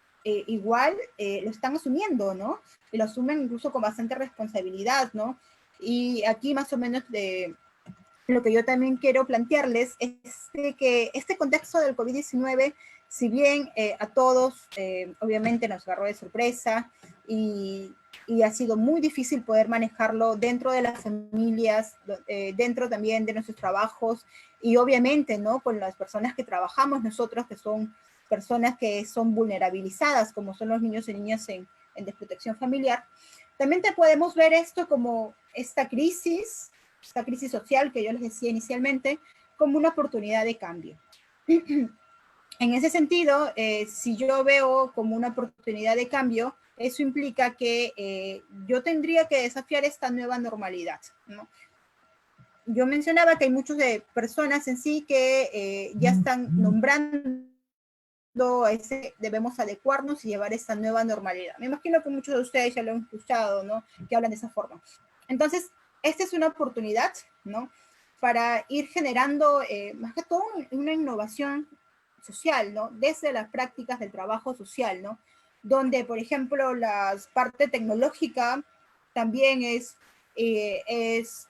igual lo están asumiendo, ¿no? Y lo asumen incluso con bastante responsabilidad, ¿no? Y aquí más o menos lo que yo también quiero plantearles es que este contexto del COVID-19, si bien a todos obviamente nos agarró de sorpresa y ha sido muy difícil poder manejarlo dentro de las familias, dentro también de nuestros trabajos, y obviamente, ¿no? Con las personas que trabajamos nosotros, que son personas que son vulnerabilizadas, como son los niños y niñas en desprotección familiar, también te podemos ver esto como esta crisis social que yo les decía inicialmente, como una oportunidad de cambio. En ese sentido, si yo veo como una oportunidad de cambio, eso implica que yo tendría que desafiar esta nueva normalidad, ¿no? Yo mencionaba que hay muchas personas en sí que ya están nombrando debemos adecuarnos y llevar esta nueva normalidad. Me imagino que muchos de ustedes ya lo han escuchado, ¿no? Que hablan de esa forma. Entonces, esta es una oportunidad, ¿no? Para ir generando, más que todo, una innovación social, ¿no? Desde las prácticas del trabajo social, ¿no? Donde, por ejemplo, la parte tecnológica también es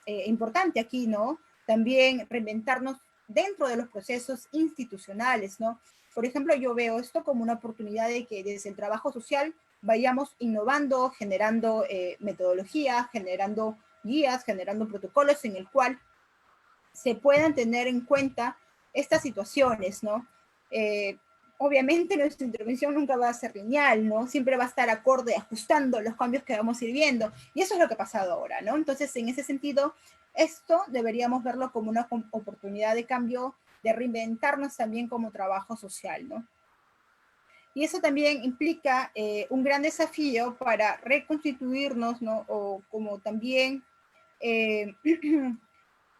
importante aquí, ¿no? También reinventarnos dentro de los procesos institucionales, ¿no? Por ejemplo, yo veo esto como una oportunidad de que desde el trabajo social vayamos innovando, generando metodologías, generando guías, generando protocolos en el cual se puedan tener en cuenta estas situaciones, ¿no? Obviamente nuestra intervención nunca va a ser lineal, ¿no? Siempre va a estar acorde, ajustando los cambios que vamos a ir viendo. Y eso es lo que ha pasado ahora, ¿no? Entonces, en ese sentido, esto deberíamos verlo como una oportunidad de cambio, de reinventarnos también como trabajo social, ¿no? Y eso también implica un gran desafío para reconstituirnos, ¿no? O como también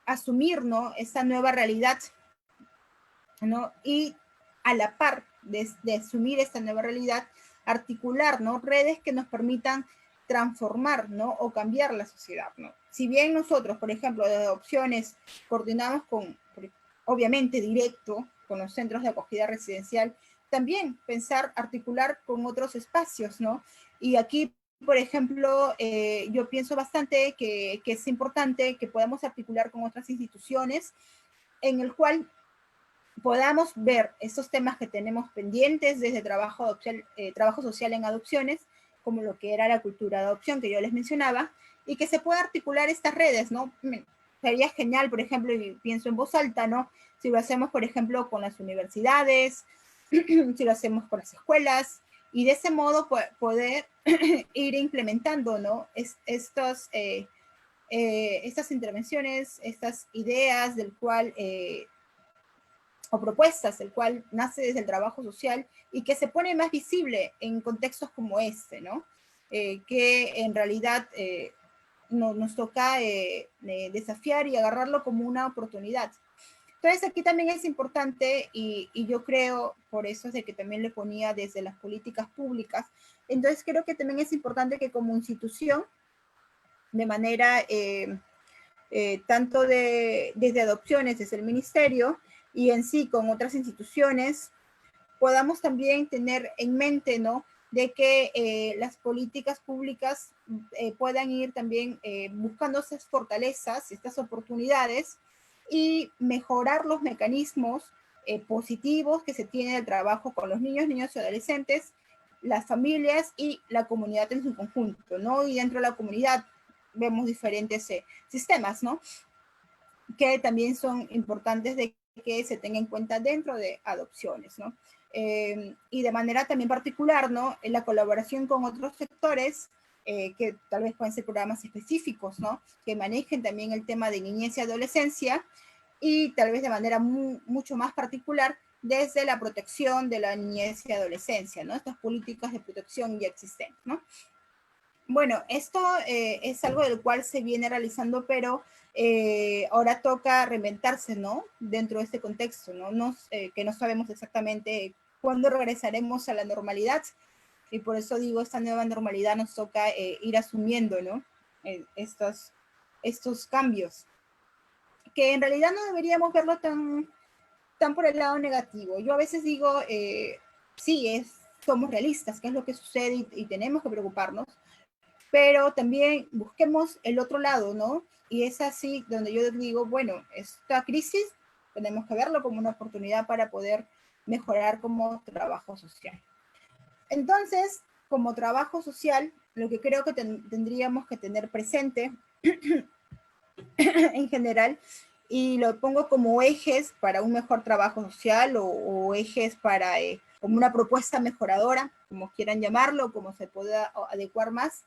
asumir, ¿no? Esta nueva realidad, ¿no? Y a la par de asumir esta nueva realidad, articular, ¿no? Redes que nos permitan transformar, ¿no? O cambiar la sociedad, ¿no? Si bien nosotros, por ejemplo, de adopciones coordinamos con, obviamente, directo con los centros de acogida residencial, también pensar, articular con otros espacios, ¿no? Y aquí, por ejemplo, yo pienso bastante que es importante que podamos articular con otras instituciones en el cual podamos ver estos temas que tenemos pendientes desde trabajo social en adopciones, como lo que era la cultura de adopción que yo les mencionaba, y que se pueda articular estas redes, ¿no? Sería genial, por ejemplo, y pienso en voz alta, ¿no? Si lo hacemos, por ejemplo, con las universidades, si lo hacemos con las escuelas, y de ese modo poder ir implementando, ¿no? Estas intervenciones, estas ideas del cual o propuestas, el cual nace desde el trabajo social y que se pone más visible en contextos como este, ¿no? Que en realidad nos toca desafiar y agarrarlo como una oportunidad. Entonces aquí también es importante y yo creo, por eso es de que también le ponía desde las políticas públicas, entonces creo que también es importante que como institución, de manera tanto desde adopciones, desde el ministerio, y en sí con otras instituciones, podamos también tener en mente, ¿no? De que las políticas públicas puedan ir también buscando estas fortalezas, estas oportunidades, y mejorar los mecanismos positivos que se tiene del trabajo con los niños y adolescentes, las familias y la comunidad en su conjunto, ¿no? Y dentro de la comunidad vemos diferentes sistemas, ¿no? Que también son importantes de que se tenga en cuenta dentro de adopciones, ¿no? Y de manera también particular, ¿no? En la colaboración con otros sectores, que tal vez pueden ser programas específicos, ¿no? Que manejen también el tema de niñez y adolescencia, y tal vez de manera mucho más particular desde la protección de la niñez y adolescencia, ¿no? Estas políticas de protección ya existentes, ¿no? Bueno, esto es algo del cual se viene realizando, pero ahora toca reinventarse, ¿no? Dentro de este contexto, ¿no? Que no sabemos exactamente cuándo regresaremos a la normalidad, y por eso digo, esta nueva normalidad nos toca ir asumiendo, ¿no? Estos cambios, que en realidad no deberíamos verlo tan por el lado negativo. Yo a veces digo, sí, somos realistas, qué es lo que sucede y tenemos que preocuparnos, pero también busquemos el otro lado, ¿no? Y es así donde yo digo, bueno, esta crisis tenemos que verlo como una oportunidad para poder mejorar como trabajo social. Entonces, como trabajo social, lo que creo que tendríamos que tener presente en general, y lo pongo como ejes para un mejor trabajo social o ejes para como una propuesta mejoradora, como quieran llamarlo, como se pueda adecuar más.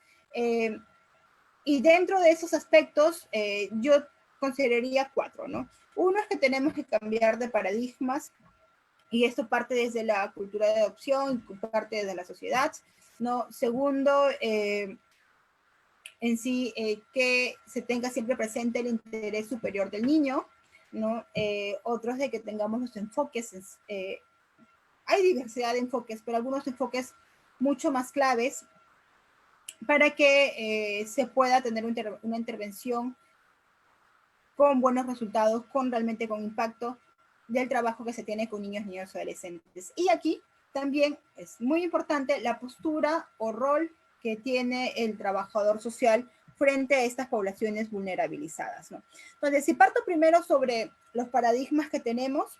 Y dentro de esos aspectos, yo consideraría 4, ¿no? Uno es que tenemos que cambiar de paradigmas, y esto parte desde la cultura de adopción, parte desde la sociedad, ¿no? Segundo, en sí, que se tenga siempre presente el interés superior del niño, ¿no? Otros de que tengamos los enfoques, hay diversidad de enfoques, pero algunos enfoques mucho más claves para que se pueda tener una intervención con buenos resultados, realmente con impacto del trabajo que se tiene con niños, niñas y adolescentes. Y aquí también es muy importante la postura o rol que tiene el trabajador social frente a estas poblaciones vulnerabilizadas, ¿no? Entonces, si parto primero sobre los paradigmas que tenemos,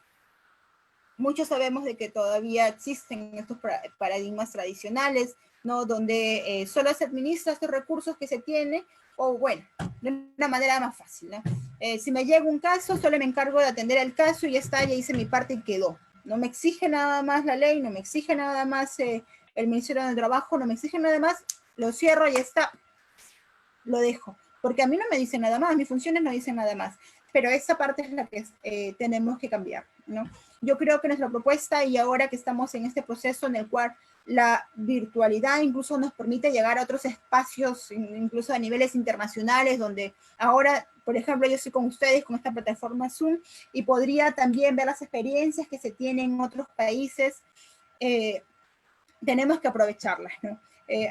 muchos sabemos de que todavía existen estos paradigmas tradicionales, ¿no? Donde solo se administra estos recursos que se tiene, o bueno, de una manera más fácil, ¿no? Si me llega un caso, solo me encargo de atender el caso y ya está, ya hice mi parte y quedó. No me exige nada más la ley, no me exige nada más el Ministerio del Trabajo, no me exige nada más, lo cierro y ya está, lo dejo. Porque a mí no me dicen nada más, mis funciones no dicen nada más. pero esa parte es la que tenemos que cambiar, ¿no? Yo creo que nuestra propuesta, y ahora que estamos en este proceso en el cual la virtualidad incluso nos permite llegar a otros espacios, incluso a niveles internacionales, donde ahora, por ejemplo, yo estoy con ustedes con esta plataforma Zoom y podría también ver las experiencias que se tienen en otros países. Tenemos que aprovecharlas, ¿no?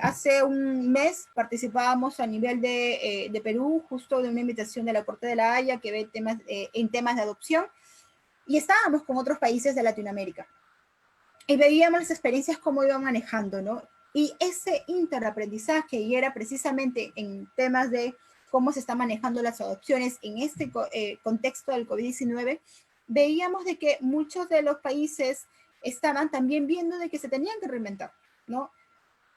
Hace un mes participábamos a nivel de Perú, justo de una invitación de la Corte de la Haya que ve temas, en temas de adopción, y estábamos con otros países de Latinoamérica. Y veíamos las experiencias cómo iban manejando, ¿no? Y ese interaprendizaje, y era precisamente en temas de cómo se están manejando las adopciones en este contexto del COVID-19, veíamos de que muchos de los países estaban también viendo de que se tenían que reinventar, ¿no?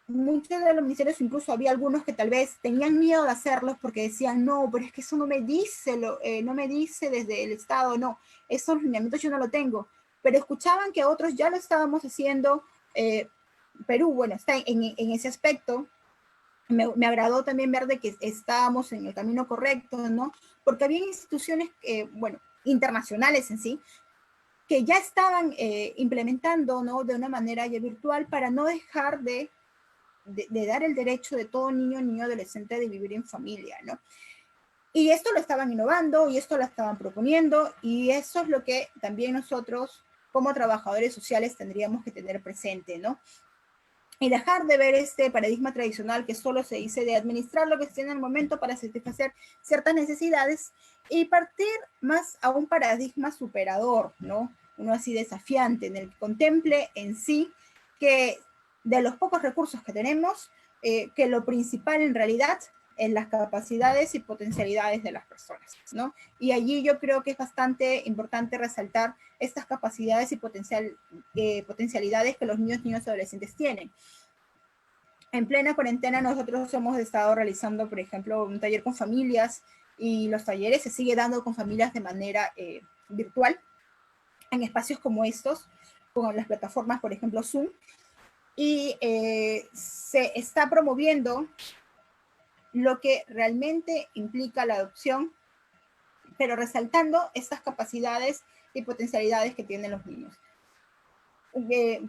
Muchos de los ministerios, incluso había algunos que tal vez tenían miedo de hacerlos porque decían, no, pero es que eso no me dice, no me dice desde el Estado, no, esos lineamientos yo no lo tengo. Pero escuchaban que otros ya lo estábamos haciendo. Perú, bueno, está en ese aspecto. Me agradó también ver de que estábamos en el camino correcto, ¿no? Porque había instituciones, bueno, internacionales en sí, que ya estaban implementando, ¿no? De una manera ya virtual para no dejar de dar el derecho de todo niño adolescente de vivir en familia, ¿no? Y esto lo estaban innovando y esto lo estaban proponiendo y eso es lo que también nosotros como trabajadores sociales tendríamos que tener presente, ¿no? Y dejar de ver este paradigma tradicional que solo se dice de administrar lo que se tiene en el momento para satisfacer ciertas necesidades y partir más a un paradigma superador, ¿no? Uno así desafiante, en el que contemple en sí que de los pocos recursos que tenemos, que lo principal en realidad en las capacidades y potencialidades de las personas, ¿no? Y allí yo creo que es bastante importante resaltar estas capacidades y potencialidades que los niños y adolescentes tienen. En plena cuarentena nosotros hemos estado realizando, por ejemplo, un taller con familias y los talleres se sigue dando con familias de manera virtual en espacios como estos, con las plataformas, por ejemplo, Zoom, y se está promoviendo lo que realmente implica la adopción, pero resaltando estas capacidades y potencialidades que tienen los niños.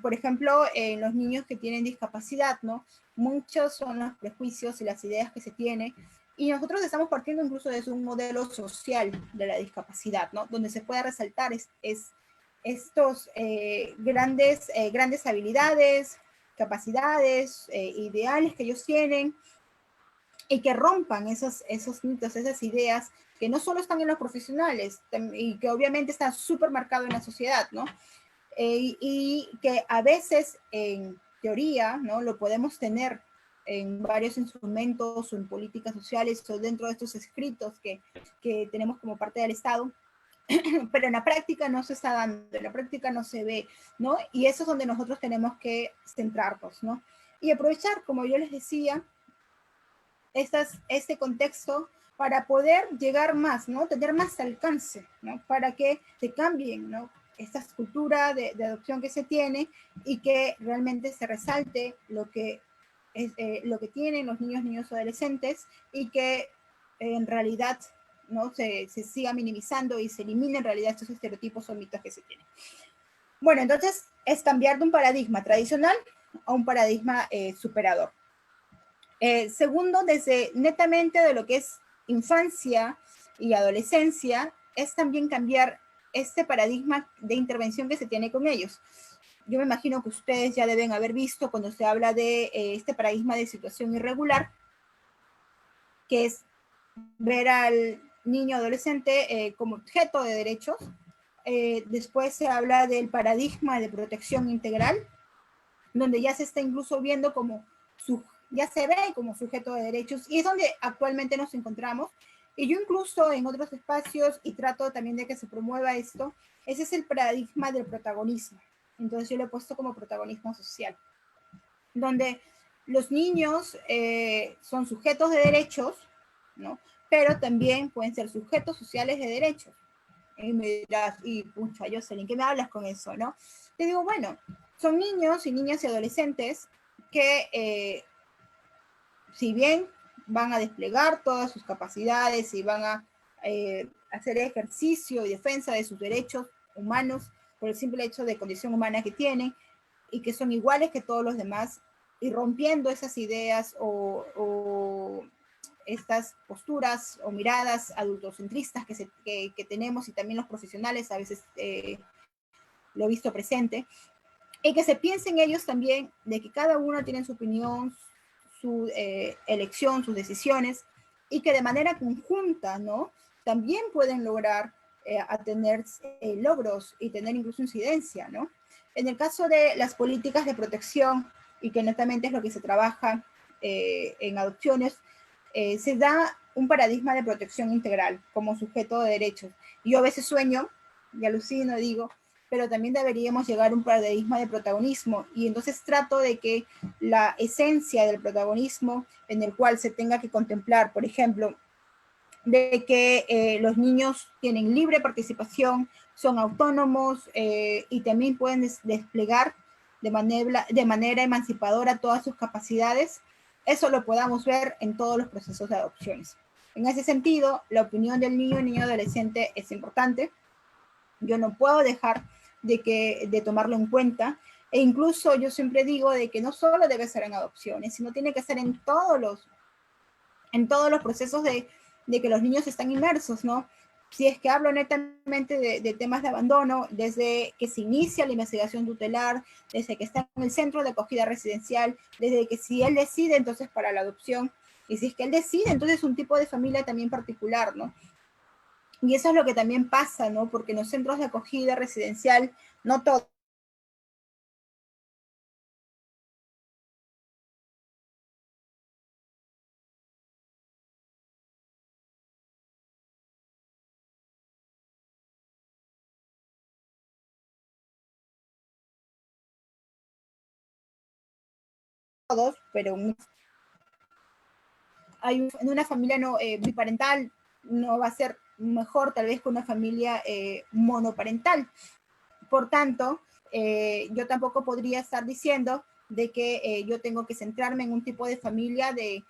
Por ejemplo, en los niños que tienen discapacidad, ¿no? Muchos son los prejuicios y las ideas que se tienen, y nosotros estamos partiendo incluso desde un modelo social de la discapacidad, ¿no? Donde se puede resaltar estos grandes habilidades, capacidades, ideales que ellos tienen, y que rompan esos mitos, esas ideas que no solo están en los profesionales, y que obviamente están súper marcados en la sociedad, ¿no? Y que a veces en teoría, ¿no? Lo podemos tener en varios instrumentos o en políticas sociales o dentro de estos escritos que tenemos como parte del Estado, pero en la práctica no se está dando, en la práctica no se ve, ¿no? Y eso es donde nosotros tenemos que centrarnos, ¿no? Y aprovechar, como yo les decía, este contexto para poder llegar más, ¿no? Tener más alcance, ¿no? Para que se cambien, ¿no? Esta cultura de adopción que se tiene y que realmente se resalte lo que tienen los niños adolescentes y que en realidad no se siga minimizando y se eliminen en realidad estos estereotipos o mitos que se tienen. Bueno, entonces es cambiar de un paradigma tradicional a un paradigma superador. Segundo, desde netamente de lo que es infancia y adolescencia, es también cambiar este paradigma de intervención que se tiene con ellos. Yo me imagino que ustedes ya deben haber visto cuando se habla de este paradigma de situación irregular, que es ver al niño adolescente como objeto de derechos. Después se habla del paradigma de protección integral, donde ya se está incluso viendo como ya se ve como sujeto de derechos, y es donde actualmente nos encontramos. Y yo incluso en otros espacios, y trato también de que se promueva esto, ese es el paradigma del protagonismo. Entonces yo lo he puesto como protagonismo social, donde los niños son sujetos de derechos, ¿no? Pero también pueden ser sujetos sociales de derechos. Y me dirás, y pucha, Jocelyn, ¿qué me hablas con eso, no? Te digo, bueno, son niños y niñas y adolescentes que si bien van a desplegar todas sus capacidades y van a hacer ejercicio y defensa de sus derechos humanos por el simple hecho de condición humana que tienen y que son iguales que todos los demás, y rompiendo esas ideas o estas posturas o miradas adultocentristas que tenemos, y también los profesionales a veces lo he visto presente, y que se piensen ellos también de que cada uno tiene su opinión, su elección, sus decisiones, y que de manera conjunta, ¿no? También pueden lograr tener logros y tener incluso incidencia, ¿no? En el caso de las políticas de protección, y que netamente es lo que se trabaja en adopciones, se da un paradigma de protección integral como sujeto de derechos. Yo a veces sueño y alucino, digo, pero también deberíamos llegar a un paradigma de protagonismo, y entonces trato de que la esencia del protagonismo en el cual se tenga que contemplar, por ejemplo, de que los niños tienen libre participación, son autónomos y también pueden desplegar de manera emancipadora todas sus capacidades. Eso lo podamos ver en todos los procesos de adopciones. En ese sentido, la opinión del niño y niño adolescente es importante. Yo no puedo dejar de tomarlo en cuenta, e incluso yo siempre digo de que no solo debe ser en adopciones, sino tiene que ser en todos los procesos de que los niños están inmersos, ¿no? Si es que hablo netamente de temas de abandono, desde que se inicia la investigación tutelar, desde que está en el centro de acogida residencial, desde que si él decide, entonces para la adopción, y si es que él decide, entonces un tipo de familia también particular, ¿no? Y eso es lo que también pasa, ¿no? Porque en los centros de acogida residencial, no todos pero en una familia no, biparental no va a ser mejor tal vez que una familia monoparental. Por tanto, yo tampoco podría estar diciendo de que yo tengo que centrarme en un tipo de familia de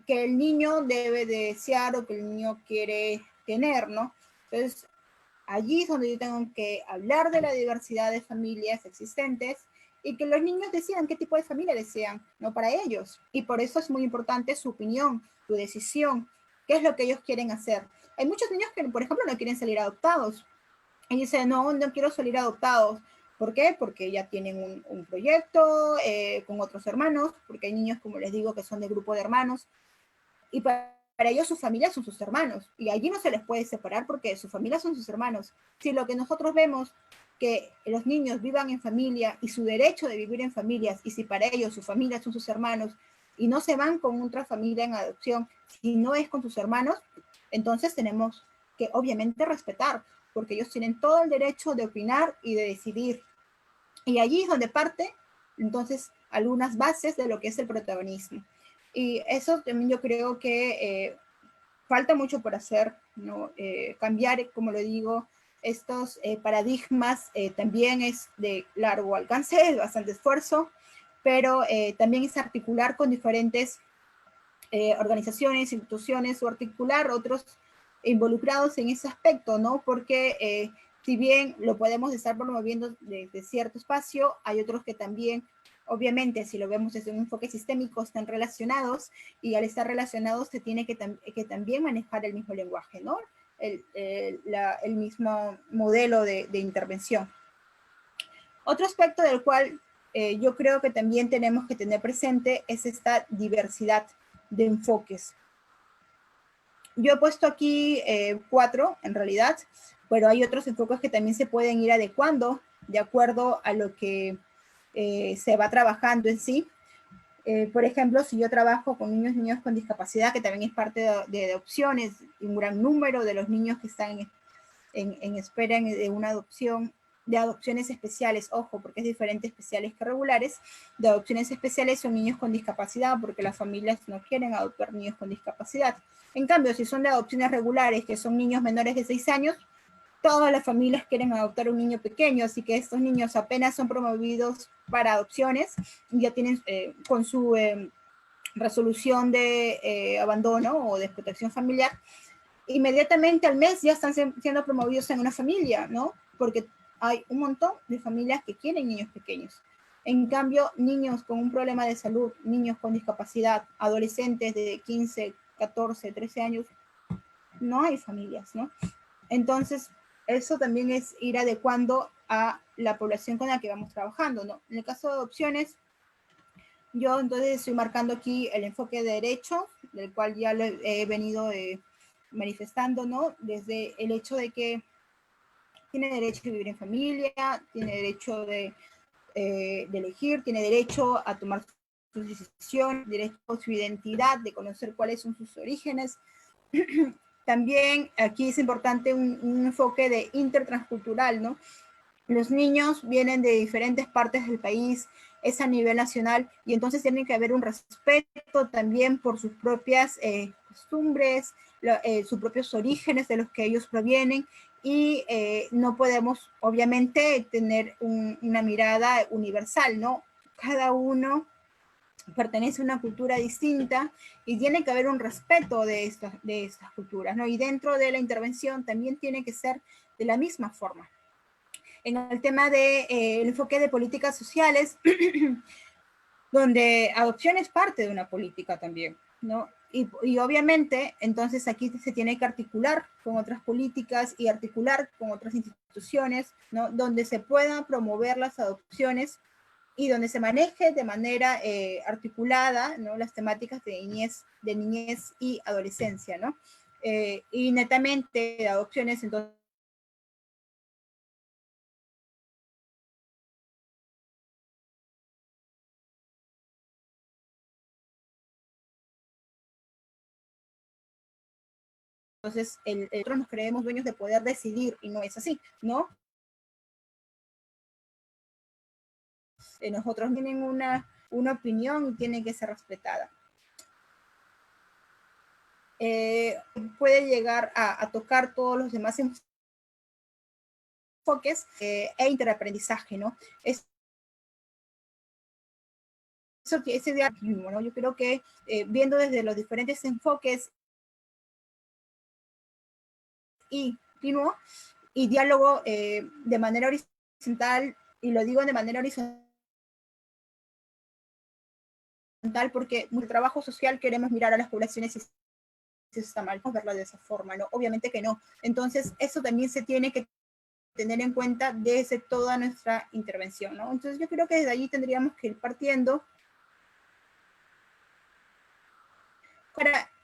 que el niño debe de desear o que el niño quiere tener, ¿no? Entonces, allí es donde yo tengo que hablar de la diversidad de familias existentes y que los niños decidan qué tipo de familia desean, no para ellos. Y por eso es muy importante su opinión, su decisión, qué es lo que ellos quieren hacer. Hay muchos niños que, por ejemplo, no quieren salir adoptados. Y dicen, no, no quiero salir adoptados. ¿Por qué? Porque ya tienen un proyecto con otros hermanos, porque hay niños, como les digo, que son de grupo de hermanos, y para ellos su familia son sus hermanos, y allí no se les puede separar porque su familia son sus hermanos. Si lo que nosotros vemos, que los niños vivan en familia y su derecho de vivir en familias, y si para ellos su familia son sus hermanos, y no se van con otra familia en adopción, si no es con sus hermanos, entonces tenemos que obviamente respetar, porque ellos tienen todo el derecho de opinar y de decidir. Y allí es donde parte, entonces, algunas bases de lo que es el protagonismo. Y eso también yo creo que falta mucho por hacer, ¿no? Cambiar, como lo digo, estos paradigmas también es de largo alcance, es bastante esfuerzo, pero también es articular con diferentes organizaciones, instituciones o articular otros involucrados en ese aspecto, ¿no? Porque si bien lo podemos estar promoviendo desde cierto espacio, hay otros que también, obviamente, si lo vemos desde un enfoque sistémico, están relacionados, y al estar relacionados se tiene que también manejar el mismo lenguaje, ¿no? El mismo modelo de intervención. Otro aspecto del cual yo creo que también tenemos que tener presente es esta diversidad de enfoques. Yo he puesto aquí 4 en realidad, pero hay otros enfoques que también se pueden ir adecuando de acuerdo a lo que se va trabajando en sí. Por ejemplo, si yo trabajo con niños con discapacidad, que también es parte de adopciones, un gran número de los niños que están en espera de una adopción, de adopciones especiales, ojo, porque es diferente especiales que regulares. De adopciones especiales son niños con discapacidad, porque las familias no quieren adoptar niños con discapacidad. En cambio, si son de adopciones regulares, que son niños menores de 6 años, todas las familias quieren adoptar un niño pequeño, así que estos niños apenas son promovidos para adopciones, ya tienen con su resolución de abandono o desprotección familiar, inmediatamente al mes ya están siendo promovidos en una familia, ¿no? Porque hay un montón de familias que quieren niños pequeños. En cambio, niños con un problema de salud, niños con discapacidad, adolescentes de 15, 14, 13 años, no hay familias, ¿no? Entonces, eso también es ir adecuando a la población con la que vamos trabajando, ¿no? En el caso de adopciones, yo entonces estoy marcando aquí el enfoque de derecho, del cual ya lo he venido manifestando, ¿no? Desde el hecho de que tiene derecho a vivir en familia, tiene derecho de elegir, tiene derecho a tomar sus decisiones, derecho a su identidad, de conocer cuáles son sus orígenes. También aquí es importante un enfoque de intertranscultural, ¿no? Los niños vienen de diferentes partes del país, es a nivel nacional, y entonces tiene que haber un respeto también por sus propias costumbres, sus propios orígenes de los que ellos provienen, y no podemos, obviamente, tener una mirada universal, ¿no? Cada uno pertenece a una cultura distinta y tiene que haber un respeto de estas culturas, ¿no? Y dentro de la intervención también tiene que ser de la misma forma. En el tema del enfoque de políticas sociales, donde adopción es parte de una política también, ¿no? Y obviamente, entonces aquí se tiene que articular con otras políticas y articular con otras instituciones, ¿no? Donde se puedan promover las adopciones y donde se maneje de manera articulada, ¿no? Las temáticas de niñez y adolescencia, ¿no? Y netamente de adopciones, entonces, nosotros nos creemos dueños de poder decidir y no es así, ¿no? Nosotros tienen una opinión y tiene que ser respetada. Puede llegar a tocar todos los demás enfoques e interaprendizaje, ¿no? Ese diálogo, ¿no? Yo creo que viendo desde los diferentes enfoques y continuo y diálogo de manera horizontal, y lo digo de manera horizontal porque en el trabajo social queremos mirar a las poblaciones y si eso está mal, verlo de esa forma, ¿no? Obviamente que no. Entonces, eso también se tiene que tener en cuenta desde toda nuestra intervención, ¿no? Entonces, yo creo que desde allí tendríamos que ir partiendo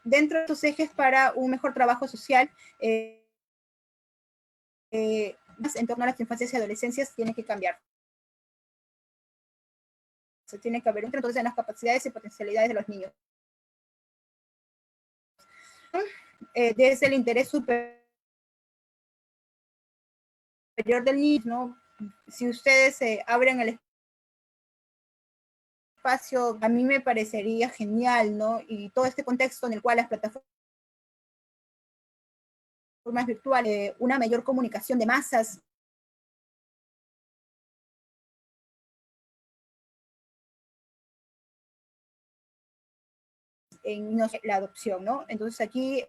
dentro de estos ejes para un mejor trabajo social. En torno a las infancias y adolescencias tiene que cambiar. Se tiene que haber entonces en las capacidades y potencialidades de los niños. Desde el interés superior del niño, ¿no? Si ustedes abren el espacio, a mí me parecería genial, ¿no? Y todo este contexto en el cual las plataformas virtuales, una mayor comunicación de masas, en no sé, la adopción, ¿no? Entonces aquí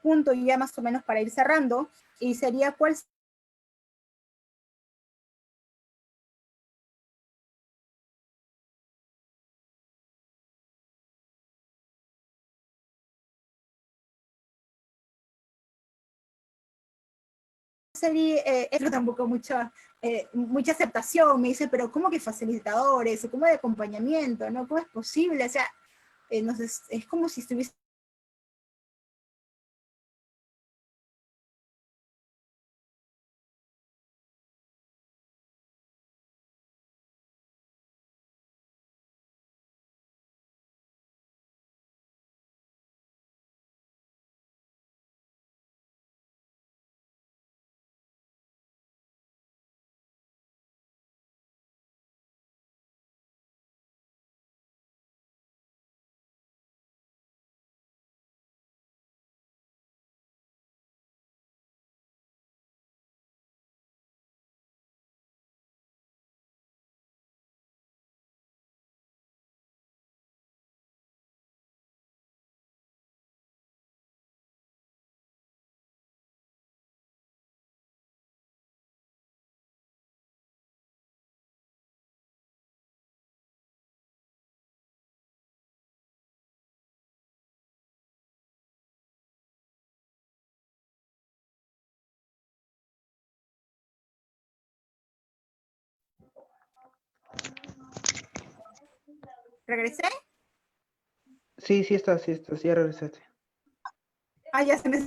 punto ya más o menos para ir cerrando, y sería cuál sería, eso tampoco mucha aceptación, me dice, pero ¿cómo que facilitadores? ¿Cómo de acompañamiento? ¿No? ¿Cómo es posible? O sea, no sé, es como si estuviese ¿Regresé? Sí, sí estás, ya regresaste. Ah, ya se me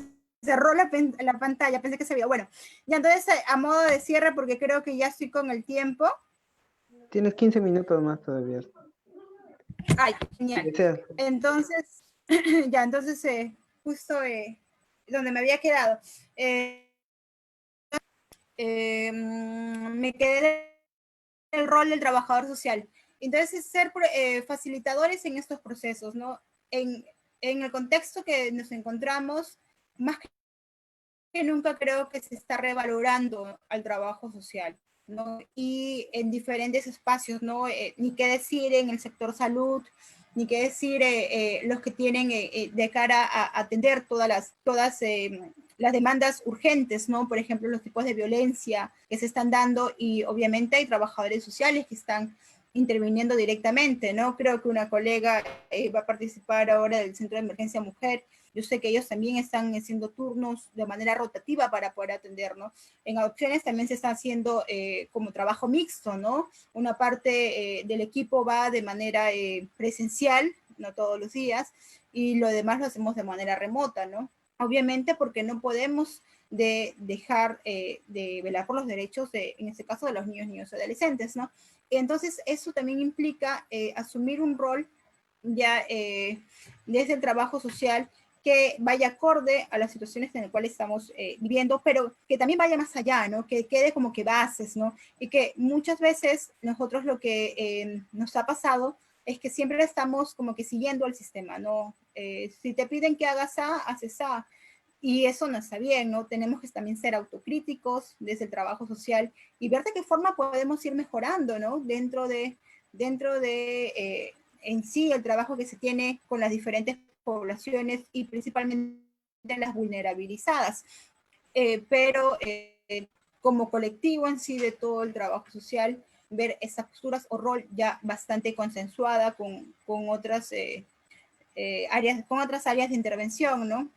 cerró la pantalla, pensé que se veía. Bueno, ya entonces a modo de cierre, porque creo que ya estoy con el tiempo. Tienes 15 minutos más todavía. Ay, Si genial. deseas. Entonces, ya, entonces, justo donde me había quedado. Me quedé en el rol del trabajador social. Entonces, ser facilitadores en estos procesos, ¿no? En el contexto que nos encontramos, más que nunca creo que se está revalorando al trabajo social, ¿no? Y en diferentes espacios, ¿no? Ni qué decir en el sector salud, ni qué decir los que tienen de cara a atender todas las demandas urgentes, ¿no? Por ejemplo, los tipos de violencia que se están dando y obviamente hay trabajadores sociales que están interviniendo directamente, ¿no? Creo que una colega va a participar ahora del Centro de Emergencia Mujer. Yo sé que ellos también están haciendo turnos de manera rotativa para poder atender, ¿no? En adopciones también se está haciendo como trabajo mixto, ¿no? Una parte del equipo va de manera presencial, no todos los días, y lo demás lo hacemos de manera remota, ¿no? Obviamente porque no podemos dejar de velar por los derechos, en este caso, de los niños y adolescentes, ¿no? Entonces, eso también implica asumir un rol ya desde el trabajo social que vaya acorde a las situaciones en las cuales estamos viviendo, pero que también vaya más allá, ¿no? Que quede como que bases, ¿no? Y que muchas veces nosotros lo que nos ha pasado es que siempre estamos como que siguiendo el sistema, ¿no? Si te piden que hagas A, haces A. Y eso no está bien, ¿no? Tenemos que también ser autocríticos desde el trabajo social y ver de qué forma podemos ir mejorando, ¿no? Dentro de en sí el trabajo que se tiene con las diferentes poblaciones y principalmente las vulnerabilizadas. Pero como colectivo en sí de todo el trabajo social, ver esas posturas o rol ya bastante consensuada con otras áreas, con otras áreas de intervención, ¿no?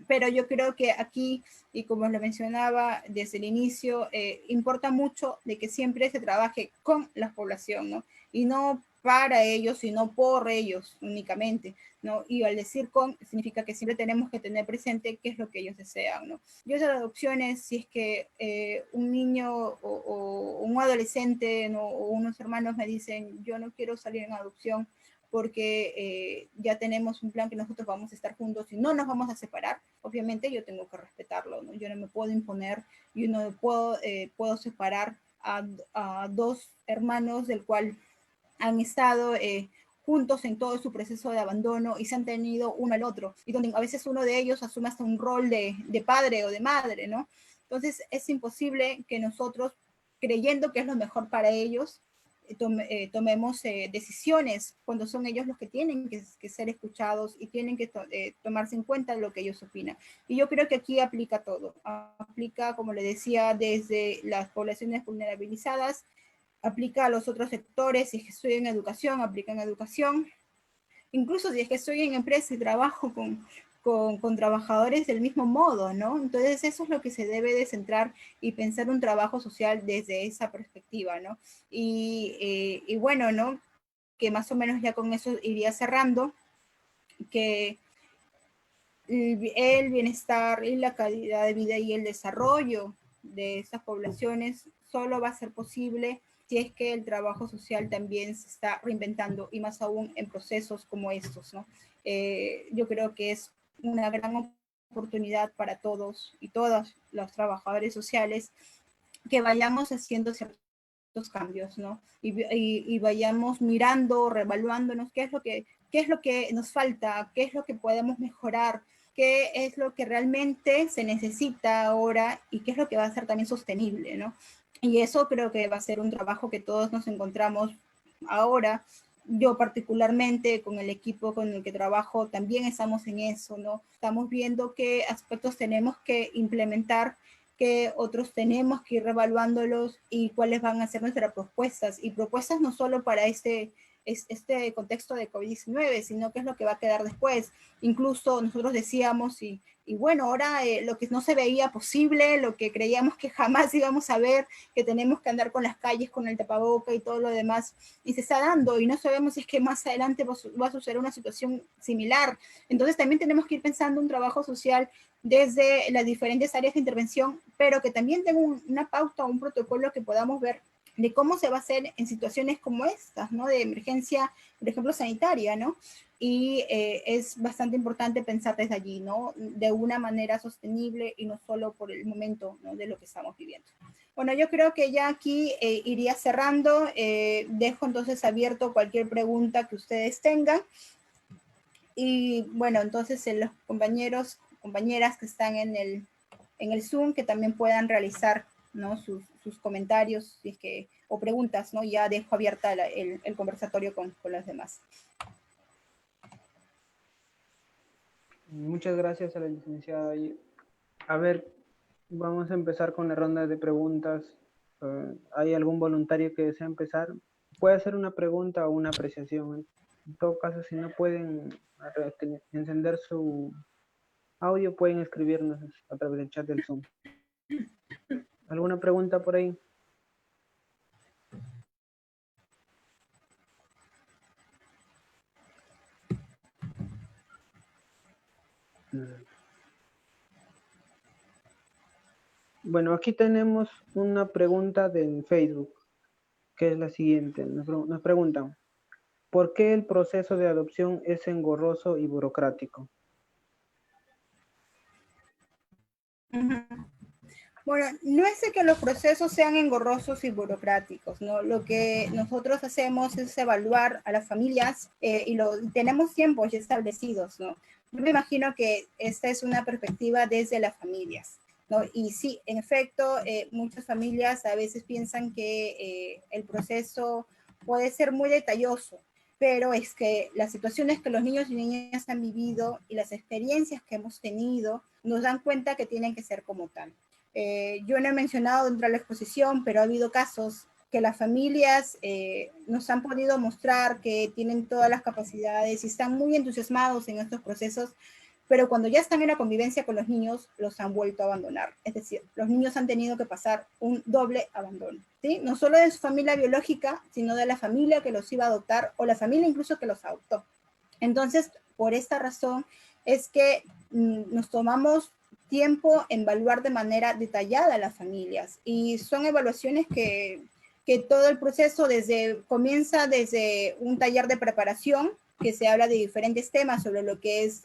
Pero yo creo que aquí, y como lo mencionaba desde el inicio, importa mucho de que siempre se trabaje con la población, ¿no? Y no para ellos, sino por ellos únicamente, ¿no? Y al decir con, significa que siempre tenemos que tener presente qué es lo que ellos desean, ¿no? Yo de adopciones, si es que un niño o un adolescente, ¿no? O unos hermanos me dicen, yo no quiero salir en adopción, porque ya tenemos un plan que nosotros vamos a estar juntos y no nos vamos a separar, obviamente yo tengo que respetarlo, ¿no? Yo no me puedo imponer, yo no puedo separar a dos hermanos del cual han estado juntos en todo su proceso de abandono y se han tenido uno al otro, y donde a veces uno de ellos asume hasta un rol de padre o de madre, ¿no? Entonces es imposible que nosotros, creyendo que es lo mejor para ellos, tomemos decisiones cuando son ellos los que tienen que ser escuchados y tienen que tomarse en cuenta lo que ellos opinan. Y yo creo que aquí aplica todo. Aplica, como le decía, desde las poblaciones vulnerabilizadas, aplica a los otros sectores. Si es que estoy en educación, aplica en educación. Incluso si es que estoy en empresa y trabajo con trabajadores del mismo modo, ¿no? Entonces eso es lo que se debe de centrar y pensar un trabajo social desde esa perspectiva, ¿no? Y bueno, ¿no? Que más o menos ya con eso iría cerrando, que el bienestar y la calidad de vida y el desarrollo de estas poblaciones solo va a ser posible si es que el trabajo social también se está reinventando, y más aún en procesos como estos, ¿no? Yo creo que es una gran oportunidad para todos y todas los trabajadores sociales que vayamos haciendo ciertos cambios, ¿no? Y vayamos mirando, reevaluándonos qué es lo que nos falta, qué es lo que podemos mejorar, qué es lo que realmente se necesita ahora y qué es lo que va a ser también sostenible, ¿no? Y eso creo que va a ser un trabajo que todos nos encontramos ahora. Yo particularmente con el equipo con el que trabajo también estamos en eso, ¿no? Estamos viendo qué aspectos tenemos que implementar, que otros tenemos que ir revaluándolos y cuáles van a ser nuestras propuestas. Y propuestas no solo para este este contexto de COVID-19, sino qué es lo que va a quedar después. Incluso nosotros decíamos, y bueno, ahora lo que no se veía posible, lo que creíamos que jamás íbamos a ver, que tenemos que andar con las calles con el tapaboca y todo lo demás, y se está dando, y no sabemos si es que más adelante va a suceder una situación similar. Entonces también tenemos que ir pensando un trabajo social desde las diferentes áreas de intervención, pero que también tenga una pauta, un protocolo que podamos ver de cómo se va a hacer en situaciones como estas, ¿no? De emergencia, por ejemplo, sanitaria, ¿no? Y es bastante importante pensar desde allí, ¿no? De una manera sostenible y no solo por el momento, ¿no? De lo que estamos viviendo. Bueno, yo creo que ya aquí iría cerrando. Dejo entonces abierto cualquier pregunta que ustedes tengan. Y bueno, entonces los compañeros, compañeras que están en el Zoom, que también puedan realizar, ¿no? sus comentarios si es que, o preguntas, ¿no? Ya dejo abierta el conversatorio con los demás. Muchas gracias a la licenciada. A ver, vamos a empezar con la ronda de preguntas. ¿Hay algún voluntario que desea empezar? Puede hacer una pregunta o una apreciación. En todo caso, si no pueden encender su audio, pueden escribirnos a través del chat del Zoom. ¿Alguna pregunta por ahí? Bueno, aquí tenemos una pregunta del Facebook, que es la siguiente. Nos preguntan, ¿por qué el proceso de adopción es engorroso y burocrático? Bueno, no es de que los procesos sean engorrosos y burocráticos, ¿no? Lo que nosotros hacemos es evaluar a las familias y tenemos tiempos ya establecidos, ¿no? Yo me imagino que esta es una perspectiva desde las familias, ¿no? Y sí, en efecto, muchas familias a veces piensan que el proceso puede ser muy detalloso, pero es que las situaciones que los niños y niñas han vivido y las experiencias que hemos tenido nos dan cuenta que tienen que ser como tal. Yo no he mencionado dentro de la exposición, pero ha habido casos que las familias nos han podido mostrar que tienen todas las capacidades y están muy entusiasmados en estos procesos, pero cuando ya están en la convivencia con los niños, los han vuelto a abandonar. Es decir, los niños han tenido que pasar un doble abandono, ¿sí? No solo de su familia biológica, sino de la familia que los iba a adoptar o la familia incluso que los adoptó. Entonces, por esta razón es que nos tomamos tiempo en evaluar de manera detallada a las familias y son evaluaciones que todo el proceso comienza desde un taller de preparación que se habla de diferentes temas sobre lo que es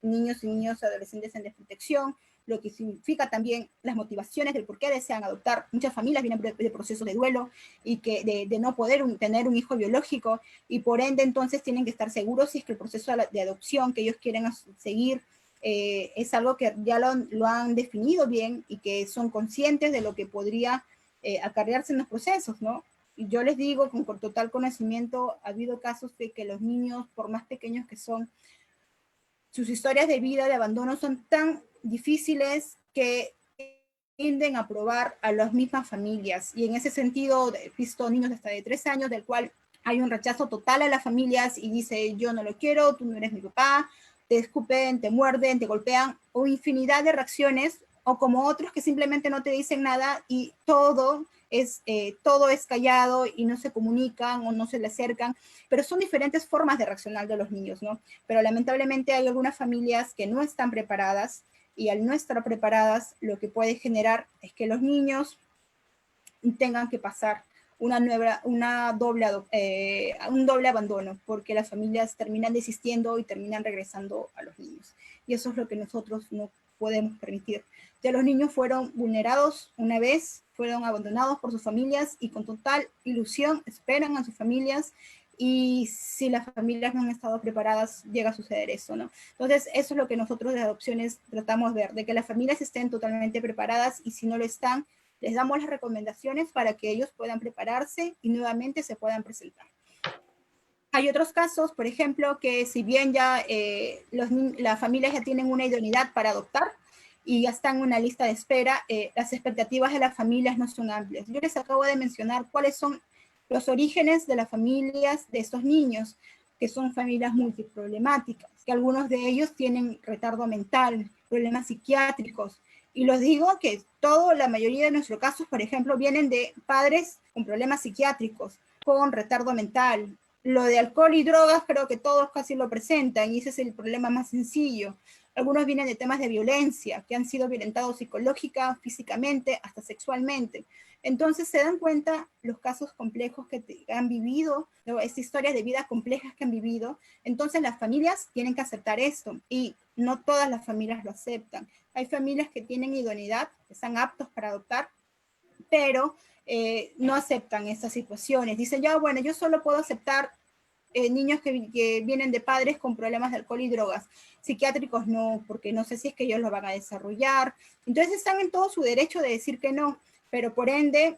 niños y niños adolescentes en desprotección, lo que significa también las motivaciones del por qué desean adoptar. Muchas familias vienen de procesos de duelo y que de no poder tener un hijo biológico y por ende entonces tienen que estar seguros si es que el proceso de adopción que ellos quieren seguir es algo que ya lo han definido bien y que son conscientes de lo que podría acarrearse en los procesos, ¿no? Y yo les digo con total conocimiento, ha habido casos de que los niños, por más pequeños que son, sus historias de vida, de abandono, son tan difíciles que tienden a probar a las mismas familias. Y en ese sentido, he visto niños hasta de 3 años, del cual hay un rechazo total a las familias y dice, yo no lo quiero, tú no eres mi papá, te escupen, te muerden, te golpean, o infinidad de reacciones, o como otros que simplemente no te dicen nada y todo es callado y no se comunican o no se le acercan, pero son diferentes formas de reaccionar de los niños, ¿no? Pero lamentablemente hay algunas familias que no están preparadas y al no estar preparadas lo que puede generar es que los niños tengan que pasar un doble abandono, porque las familias terminan desistiendo y terminan regresando a los niños. Y eso es lo que nosotros no podemos permitir. Ya los niños fueron vulnerados una vez, fueron abandonados por sus familias y con total ilusión esperan a sus familias y si las familias no han estado preparadas, llega a suceder eso, ¿no? Entonces, eso es lo que nosotros de adopciones tratamos de ver, de que las familias estén totalmente preparadas y si no lo están, les damos las recomendaciones para que ellos puedan prepararse y nuevamente se puedan presentar. Hay otros casos, por ejemplo, que si bien ya las familias ya tienen una idoneidad para adoptar y ya están en una lista de espera, las expectativas de las familias no son amplias. Yo les acabo de mencionar cuáles son los orígenes de las familias de estos niños, que son familias multiproblemáticas, que algunos de ellos tienen retardo mental, problemas psiquiátricos. Y los digo que la mayoría de nuestros casos, por ejemplo, vienen de padres con problemas psiquiátricos, con retardo mental. Lo de alcohol y drogas creo que todos casi lo presentan y ese es el problema más sencillo. Algunos vienen de temas de violencia, que han sido violentados psicológica, físicamente, hasta sexualmente. Entonces se dan cuenta los casos complejos que han vivido, ¿no? Estas historias de vida complejas que han vivido. Entonces las familias tienen que aceptar esto y no todas las familias lo aceptan. Hay familias que tienen idoneidad, que están aptos para adoptar, pero no aceptan estas situaciones. Dicen, ya bueno, yo solo puedo aceptar niños que vienen de padres con problemas de alcohol y drogas. Psiquiátricos no, porque no sé si es que ellos lo van a desarrollar. Entonces están en todo su derecho de decir que no, pero por ende,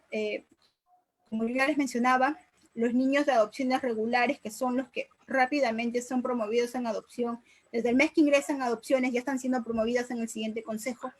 como ya les mencionaba, los niños de adopciones regulares, que son los que rápidamente son promovidos en adopción, desde el mes que ingresan a adopciones ya están siendo promovidas en el siguiente consejo.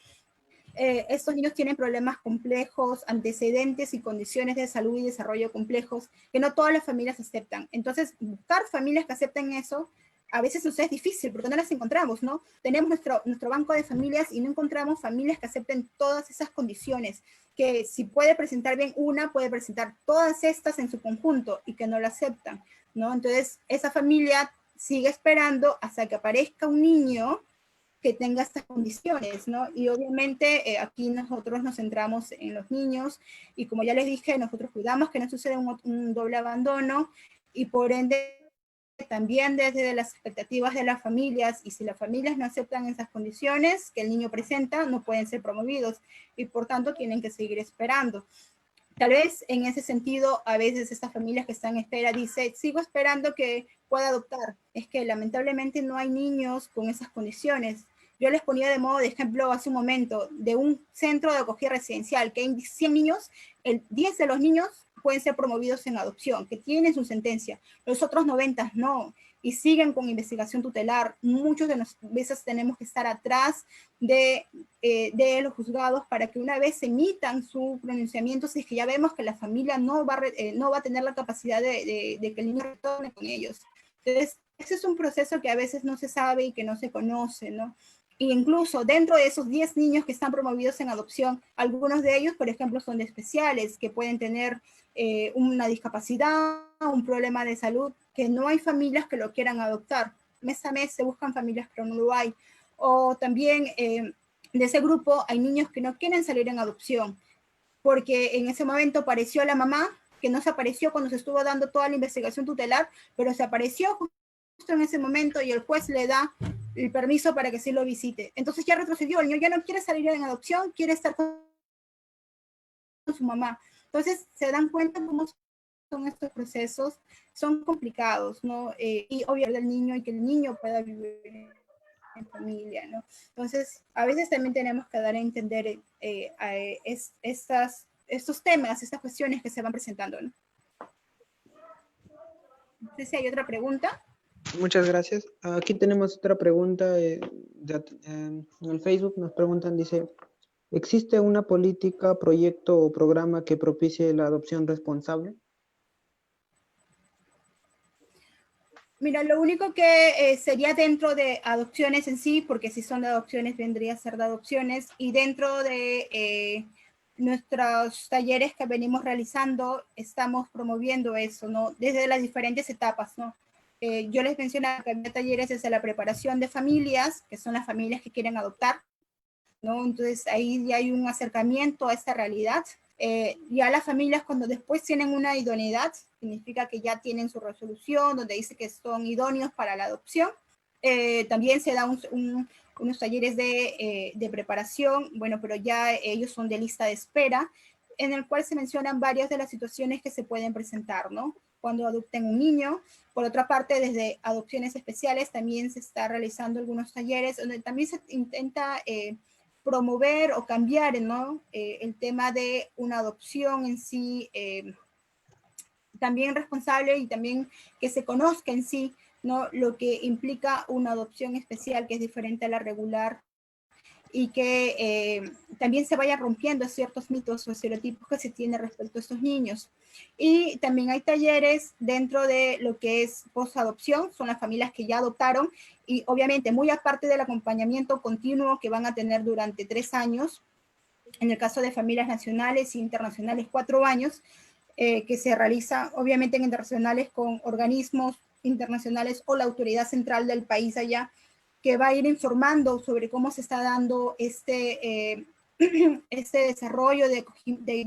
Estos niños tienen problemas complejos, antecedentes y condiciones de salud y desarrollo complejos que no todas las familias aceptan. Entonces, buscar familias que acepten eso, a veces nos es difícil porque no las encontramos, ¿no? Tenemos nuestro banco de familias y no encontramos familias que acepten todas esas condiciones, que si puede presentar bien una, puede presentar todas estas en su conjunto y que no la aceptan, ¿no? Entonces, esa familia sigue esperando hasta que aparezca un niño que tenga estas condiciones, ¿no? Y obviamente aquí nosotros nos centramos en los niños y como ya les dije, nosotros cuidamos que no suceda un doble abandono y por ende también desde las expectativas de las familias y si las familias no aceptan esas condiciones que el niño presenta, no pueden ser promovidos y por tanto tienen que seguir esperando. Tal vez en ese sentido, a veces estas familias que están en espera dicen, sigo esperando que pueda adoptar. Es que lamentablemente no hay niños con esas condiciones. Yo les ponía de modo de ejemplo hace un momento de un centro de acogida residencial que hay 100 niños, 10 de los niños pueden ser promovidos en adopción, que tienen su sentencia. Los otros 90 no, y siguen con investigación tutelar. Muchos de las veces tenemos que estar atrás de los juzgados para que una vez emitan su pronunciamiento, si es que ya vemos que la familia no va a tener la capacidad de que el niño retorne con ellos. Entonces, ese es un proceso que a veces no se sabe y que no se conoce, ¿no? Y incluso dentro de esos 10 niños que están promovidos en adopción, algunos de ellos, por ejemplo, son especiales, que pueden tener una discapacidad, un problema de salud, que no hay familias que lo quieran adoptar. Mes a mes se buscan familias, pero no lo hay. O también de ese grupo hay niños que no quieren salir en adopción, porque en ese momento apareció la mamá, que no se apareció cuando se estuvo dando toda la investigación tutelar, pero se apareció justo en ese momento y el juez le da el permiso para que sí lo visite. Entonces ya retrocedió, el niño ya no quiere salir en adopción, quiere estar con su mamá. Entonces se dan cuenta cómo son estos procesos, son complicados, ¿no? Y obviamente el niño y que el niño pueda vivir en familia, ¿no? Entonces, a veces también tenemos que dar a entender estos temas, estas cuestiones que se van presentando, ¿no? No sé si hay otra pregunta. Muchas gracias. Aquí tenemos otra pregunta en el Facebook. Nos preguntan, dice, ¿existe una política, proyecto o programa que propicie la adopción responsable? Mira, lo único que sería dentro de adopciones en sí, porque si son de adopciones vendría a ser de adopciones, y dentro de nuestros talleres que venimos realizando, estamos promoviendo eso, ¿no? Desde las diferentes etapas, ¿no? Yo les mencionaba que había talleres desde la preparación de familias, que son las familias que quieren adoptar, ¿no? Entonces ahí ya hay un acercamiento a esta realidad. Ya las familias cuando después tienen una idoneidad, significa que ya tienen su resolución, donde dice que son idóneos para la adopción. También se da unos talleres de preparación, bueno, pero ya ellos son de lista de espera, en el cual se mencionan varias de las situaciones que se pueden presentar, ¿no? Cuando adopten un niño. Por otra parte, desde adopciones especiales también se está realizando algunos talleres, donde también se intenta promover o cambiar, ¿no? El tema de una adopción en sí, también responsable y también que se conozca en sí, ¿no? Lo que implica una adopción especial que es diferente a la regular y que también se vayan rompiendo ciertos mitos o estereotipos que se tienen respecto a estos niños. Y también hay talleres dentro de lo que es posadopción, son las familias que ya adoptaron, y obviamente muy aparte del acompañamiento continuo que van a tener durante 3 años, en el caso de familias nacionales e internacionales 4 años, que se realiza obviamente en internacionales con organismos internacionales o la autoridad central del país allá, que va a ir informando sobre cómo se está dando este desarrollo de acogida y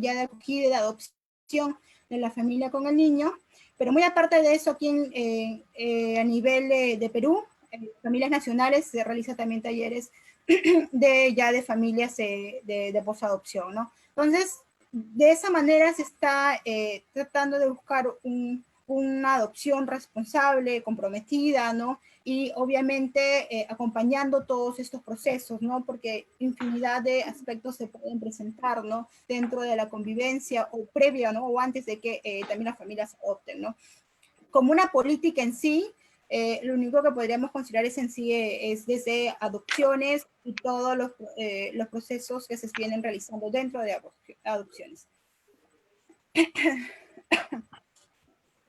de adopción de la familia con el niño. Pero muy aparte de eso, aquí a nivel de Perú, familias nacionales, se realizan también talleres de familias de posadopción, ¿no? Entonces, de esa manera se está tratando de buscar una adopción responsable, comprometida, ¿no? Y obviamente acompañando todos estos procesos, ¿no? Porque infinidad de aspectos se pueden presentar, ¿no? Dentro de la convivencia o previa, ¿no? O antes de que también las familias adopten, ¿no? Como una política en sí, lo único que podríamos considerar es en sí es desde adopciones y todos los procesos que se vienen realizando dentro de adopciones.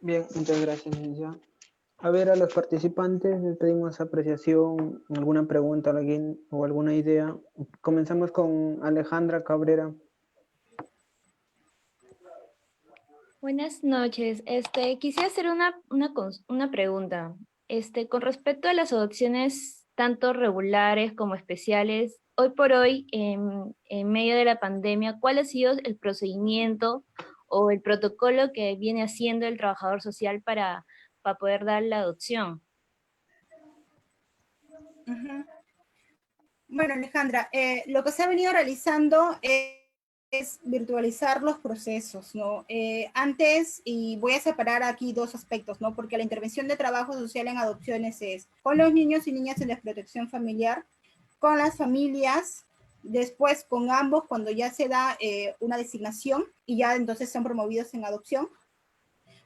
Bien, muchas gracias, licenciada. A ver, a los participantes les pedimos apreciación, alguna pregunta alguien, o alguna idea. Comenzamos con Alejandra Cabrera. Buenas noches. Quisiera hacer una pregunta. Con respecto a las adopciones tanto regulares como especiales, hoy por hoy, en medio de la pandemia, ¿cuál ha sido el procedimiento o el protocolo que viene haciendo el trabajador social para poder dar la adopción? Uh-huh. Bueno, Alejandra, lo que se ha venido realizando es virtualizar los procesos, ¿no? Antes, y voy a separar aquí dos aspectos, ¿no? Porque la intervención de trabajo social en adopciones es con los niños y niñas en desprotección familiar, con las familias, después con ambos cuando ya se da una designación y ya entonces son promovidos en adopción.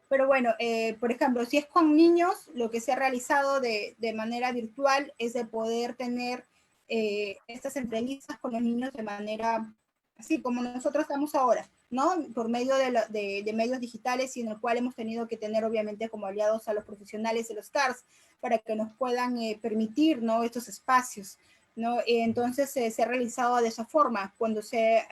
Pero bueno, por ejemplo, si es con niños, lo que se ha realizado de manera virtual es de poder tener estas entrevistas con los niños de manera así como nosotros estamos ahora, ¿no? Por medio de medios digitales y en el cual hemos tenido que tener obviamente como aliados a los profesionales de los CARS para que nos puedan permitir, ¿no? Estos espacios, ¿no? Entonces se ha realizado de esa forma, cuando se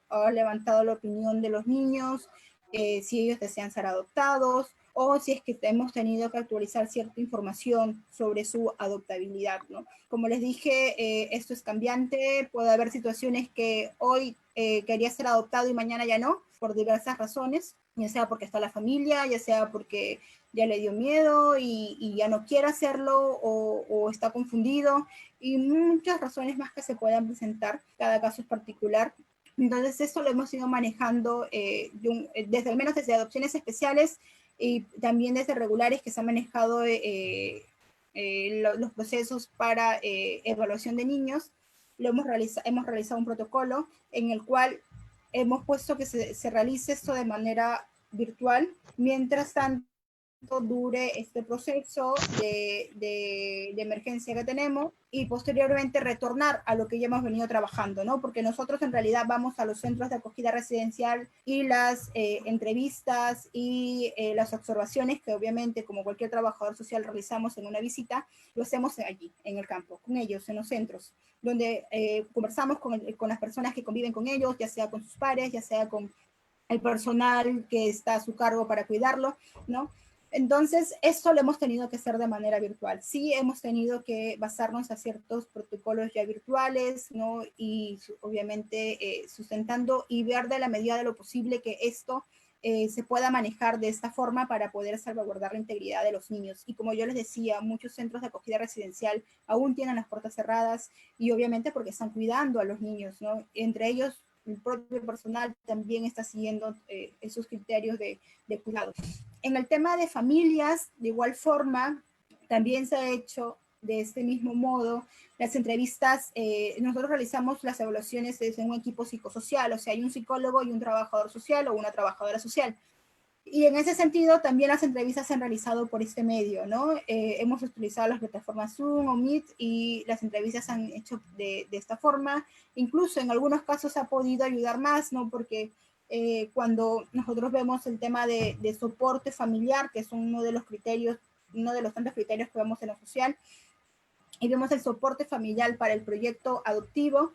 ha levantado la opinión de los niños, si ellos desean ser adoptados o si es que hemos tenido que actualizar cierta información sobre su adoptabilidad, ¿no? Como les dije, esto es cambiante, puede haber situaciones que hoy quería ser adoptado y mañana ya no, por diversas razones, ya sea porque está la familia, ya sea porque ya le dio miedo y ya no quiere hacerlo o está confundido y muchas razones más que se puedan presentar, cada caso es particular. Entonces, esto lo hemos ido manejando desde al menos desde adopciones especiales y también desde regulares que se han manejado los procesos para evaluación de niños. Hemos realizado un protocolo en el cual hemos puesto que se realice esto de manera virtual. Mientras tanto, dure este proceso de emergencia que tenemos y posteriormente retornar a lo que ya hemos venido trabajando, ¿no? Porque nosotros en realidad vamos a los centros de acogida residencial y las entrevistas y las observaciones que obviamente como cualquier trabajador social realizamos en una visita, lo hacemos allí, en el campo, con ellos, en los centros, donde conversamos con las personas que conviven con ellos, ya sea con sus pares, ya sea con el personal que está a su cargo para cuidarlo, ¿no? Entonces, esto lo hemos tenido que hacer de manera virtual. Sí, hemos tenido que basarnos a ciertos protocolos ya virtuales, ¿no? Y obviamente sustentando y ver de la medida de lo posible que esto se pueda manejar de esta forma para poder salvaguardar la integridad de los niños. Y como yo les decía, muchos centros de acogida residencial aún tienen las puertas cerradas y obviamente porque están cuidando a los niños, ¿no? Entre ellos, el propio personal también está siguiendo esos criterios de cuidado. En el tema de familias, de igual forma, también se ha hecho de este mismo modo las entrevistas. Nosotros realizamos las evaluaciones desde un equipo psicosocial, o sea, hay un psicólogo y un trabajador social o una trabajadora social. Y en ese sentido, también las entrevistas se han realizado por este medio, ¿no? Hemos utilizado las plataformas Zoom o Meet y las entrevistas se han hecho de esta forma. Incluso en algunos casos ha podido ayudar más, ¿no? Porque cuando nosotros vemos el tema de soporte familiar, que es uno de los criterios, uno de los tantos criterios que vemos en lo social, y vemos el soporte familiar para el proyecto adoptivo,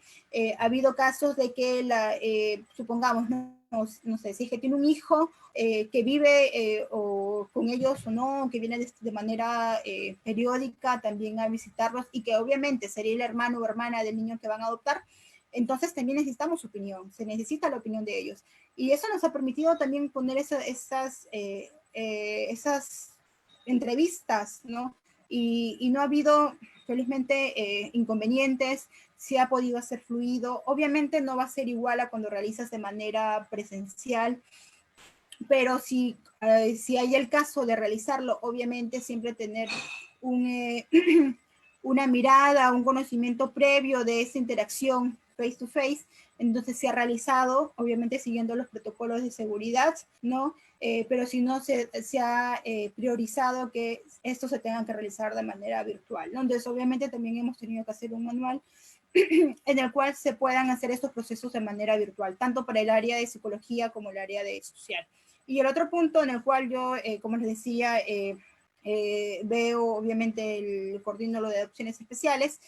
ha habido casos de que, supongamos, no sé, si es que tiene un hijo que vive o con ellos o no, que viene de manera periódica también a visitarlos y que obviamente sería el hermano o hermana del niño que van a adoptar, entonces también necesitamos su opinión, se necesita la opinión de ellos. Y eso nos ha permitido también poner esas entrevistas, ¿no? Y no ha habido felizmente inconvenientes, se ha podido hacer fluido. Obviamente no va a ser igual a cuando realizas de manera presencial, pero si hay el caso de realizarlo, obviamente siempre tener una mirada, un conocimiento previo de esa interacción face to face, entonces se ha realizado, obviamente siguiendo los protocolos de seguridad, ¿no? Pero si no se ha priorizado que esto se tenga que realizar de manera virtual, ¿no? Entonces obviamente también hemos tenido que hacer un manual en el cual se puedan hacer estos procesos de manera virtual, tanto para el área de psicología como el área de social. Y el otro punto en el cual yo, como les decía, veo obviamente el coordino lo de adopciones especiales,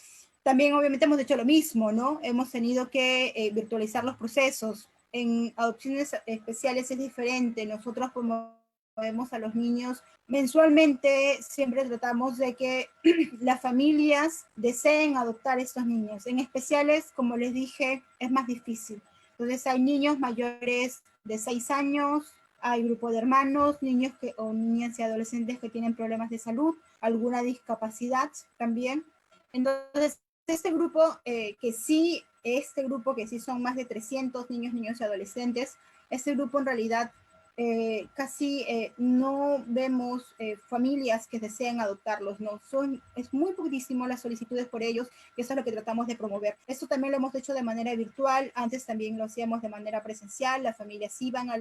también obviamente hemos hecho lo mismo, ¿no? Hemos tenido que virtualizar los procesos. En adopciones especiales es diferente. Nosotros promovemos a los niños mensualmente, siempre tratamos de que las familias deseen adoptar a estos niños. En especiales, como les dije, es más difícil. Entonces hay niños mayores de 6 años, hay grupo de hermanos, niños o niñas y adolescentes que tienen problemas de salud, alguna discapacidad también. Entonces, este grupo que sí son más de 300 niños y adolescentes, este grupo en realidad casi no vemos familias que deseen adoptarlos, ¿no? Es muy poquísimo las solicitudes por ellos y eso es lo que tratamos de promover. Esto también lo hemos hecho de manera virtual, antes también lo hacíamos de manera presencial, las familias iban a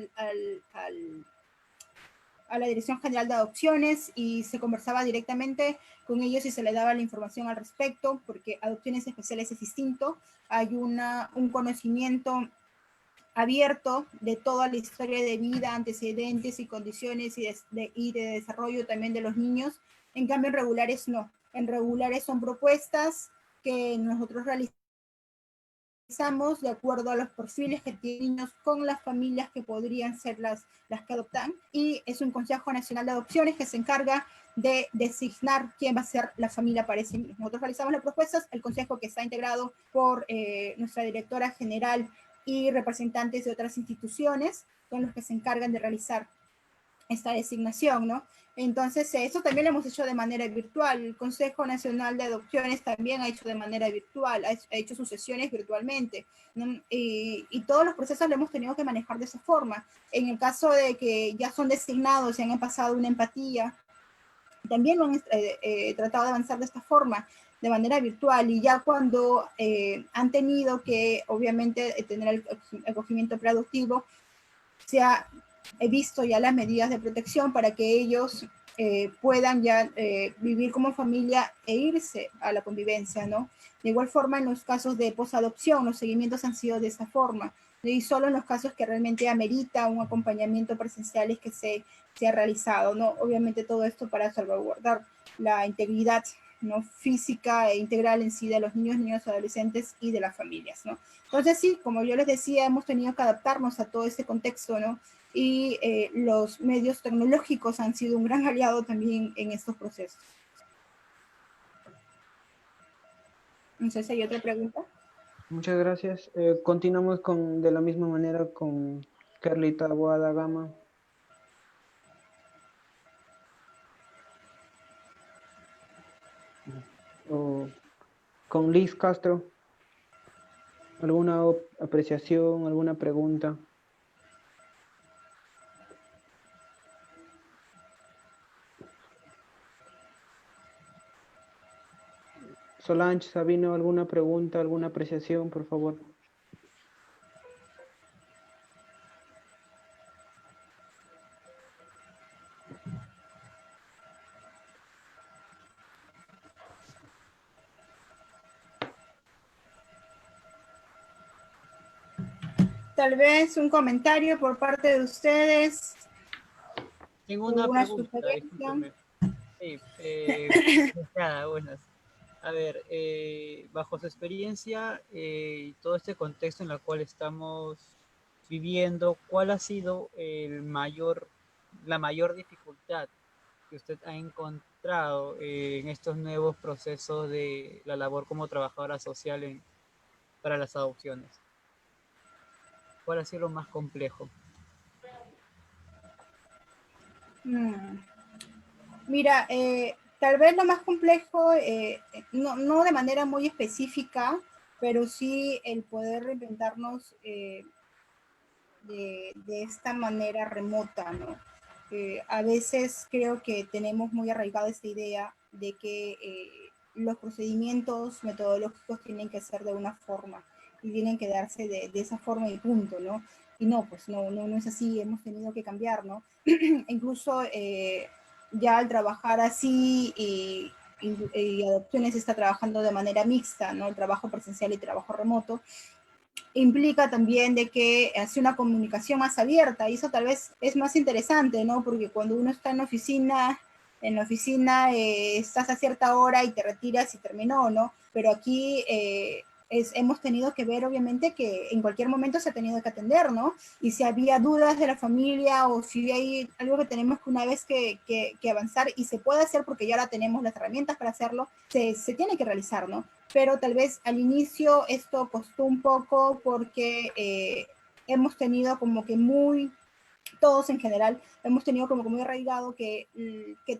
la Dirección General de Adopciones y se conversaba directamente con ellos y se les daba la información al respecto, porque adopciones especiales es distinto, hay un conocimiento abierto de toda la historia de vida, antecedentes y condiciones y de desarrollo también de los niños. En cambio, en regulares no. En regulares son propuestas que nosotros realizamos de acuerdo a los perfiles que tienen niños con las familias que podrían ser las que adoptan. Y es un Consejo Nacional de Adopciones que se encarga de designar quién va a ser la familia para ese niño. Nosotros realizamos las propuestas, el consejo que está integrado por nuestra directora general y representantes de otras instituciones son los que se encargan de realizar esta designación, ¿no? Entonces, eso también lo hemos hecho de manera virtual. El Consejo Nacional de Adopciones también ha hecho de manera virtual, ha hecho sus sesiones virtualmente, ¿no? Y todos los procesos lo hemos tenido que manejar de esa forma. En el caso de que ya son designados y han pasado una empatía, también lo han tratado de avanzar de esta forma, de manera virtual, y ya cuando han tenido que, obviamente, tener el acogimiento preadoptivo, se ha visto ya las medidas de protección para que ellos puedan ya vivir como familia e irse a la convivencia, ¿no? De igual forma, en los casos de posadopción, los seguimientos han sido de esta forma, y solo en los casos que realmente amerita un acompañamiento presencial es que se ha realizado, ¿no? Obviamente todo esto para salvaguardar la integridad, ¿no?, física e integral en sí de los niños, adolescentes y de las familias, ¿no? Entonces sí, como yo les decía, hemos tenido que adaptarnos a todo este contexto, ¿no? Y los medios tecnológicos han sido un gran aliado también en estos procesos. No sé si hay otra pregunta. Muchas gracias. Continuamos de la misma manera con Carlita Boada Gama. O con Liz Castro. ¿Alguna apreciación, alguna pregunta? Solange, Sabino, ¿alguna pregunta, alguna apreciación, por favor? tal vez un comentario por parte de ustedes, Tengo una una pregunta, sugerencia. discúlpeme. Sí, buenas. A ver, bajo su experiencia y todo este contexto en el cual estamos viviendo, ¿cuál ha sido la mayor dificultad que usted ha encontrado en estos nuevos procesos de la labor como trabajadora social para las adopciones? ¿Cuál ha sido lo más complejo? Mm. Mira, tal vez lo más complejo, no de manera muy específica, pero sí el poder reinventarnos de esta manera remota, ¿no? A veces creo que tenemos muy arraigada esta idea de que los procedimientos metodológicos tienen que ser de una forma y tienen que darse de esa forma y punto, ¿no? Y no, pues no es así, hemos tenido que cambiar, ¿no? Incluso ya al trabajar así y Adopciones está trabajando de manera mixta, ¿no? El trabajo presencial y trabajo remoto, implica también de que hace una comunicación más abierta y eso tal vez es más interesante, ¿no? Porque cuando uno está en la oficina estás a cierta hora y te retiras y terminó, ¿no? Pero aquí hemos tenido que ver, obviamente, que en cualquier momento se ha tenido que atender, ¿no? Y si había dudas de la familia o si hay algo que tenemos que una vez que avanzar y se puede hacer porque ya ahora tenemos las herramientas para hacerlo, se tiene que realizar, ¿no? Pero tal vez al inicio esto costó un poco porque hemos tenido como que todos en general, hemos tenido como que muy arraigado que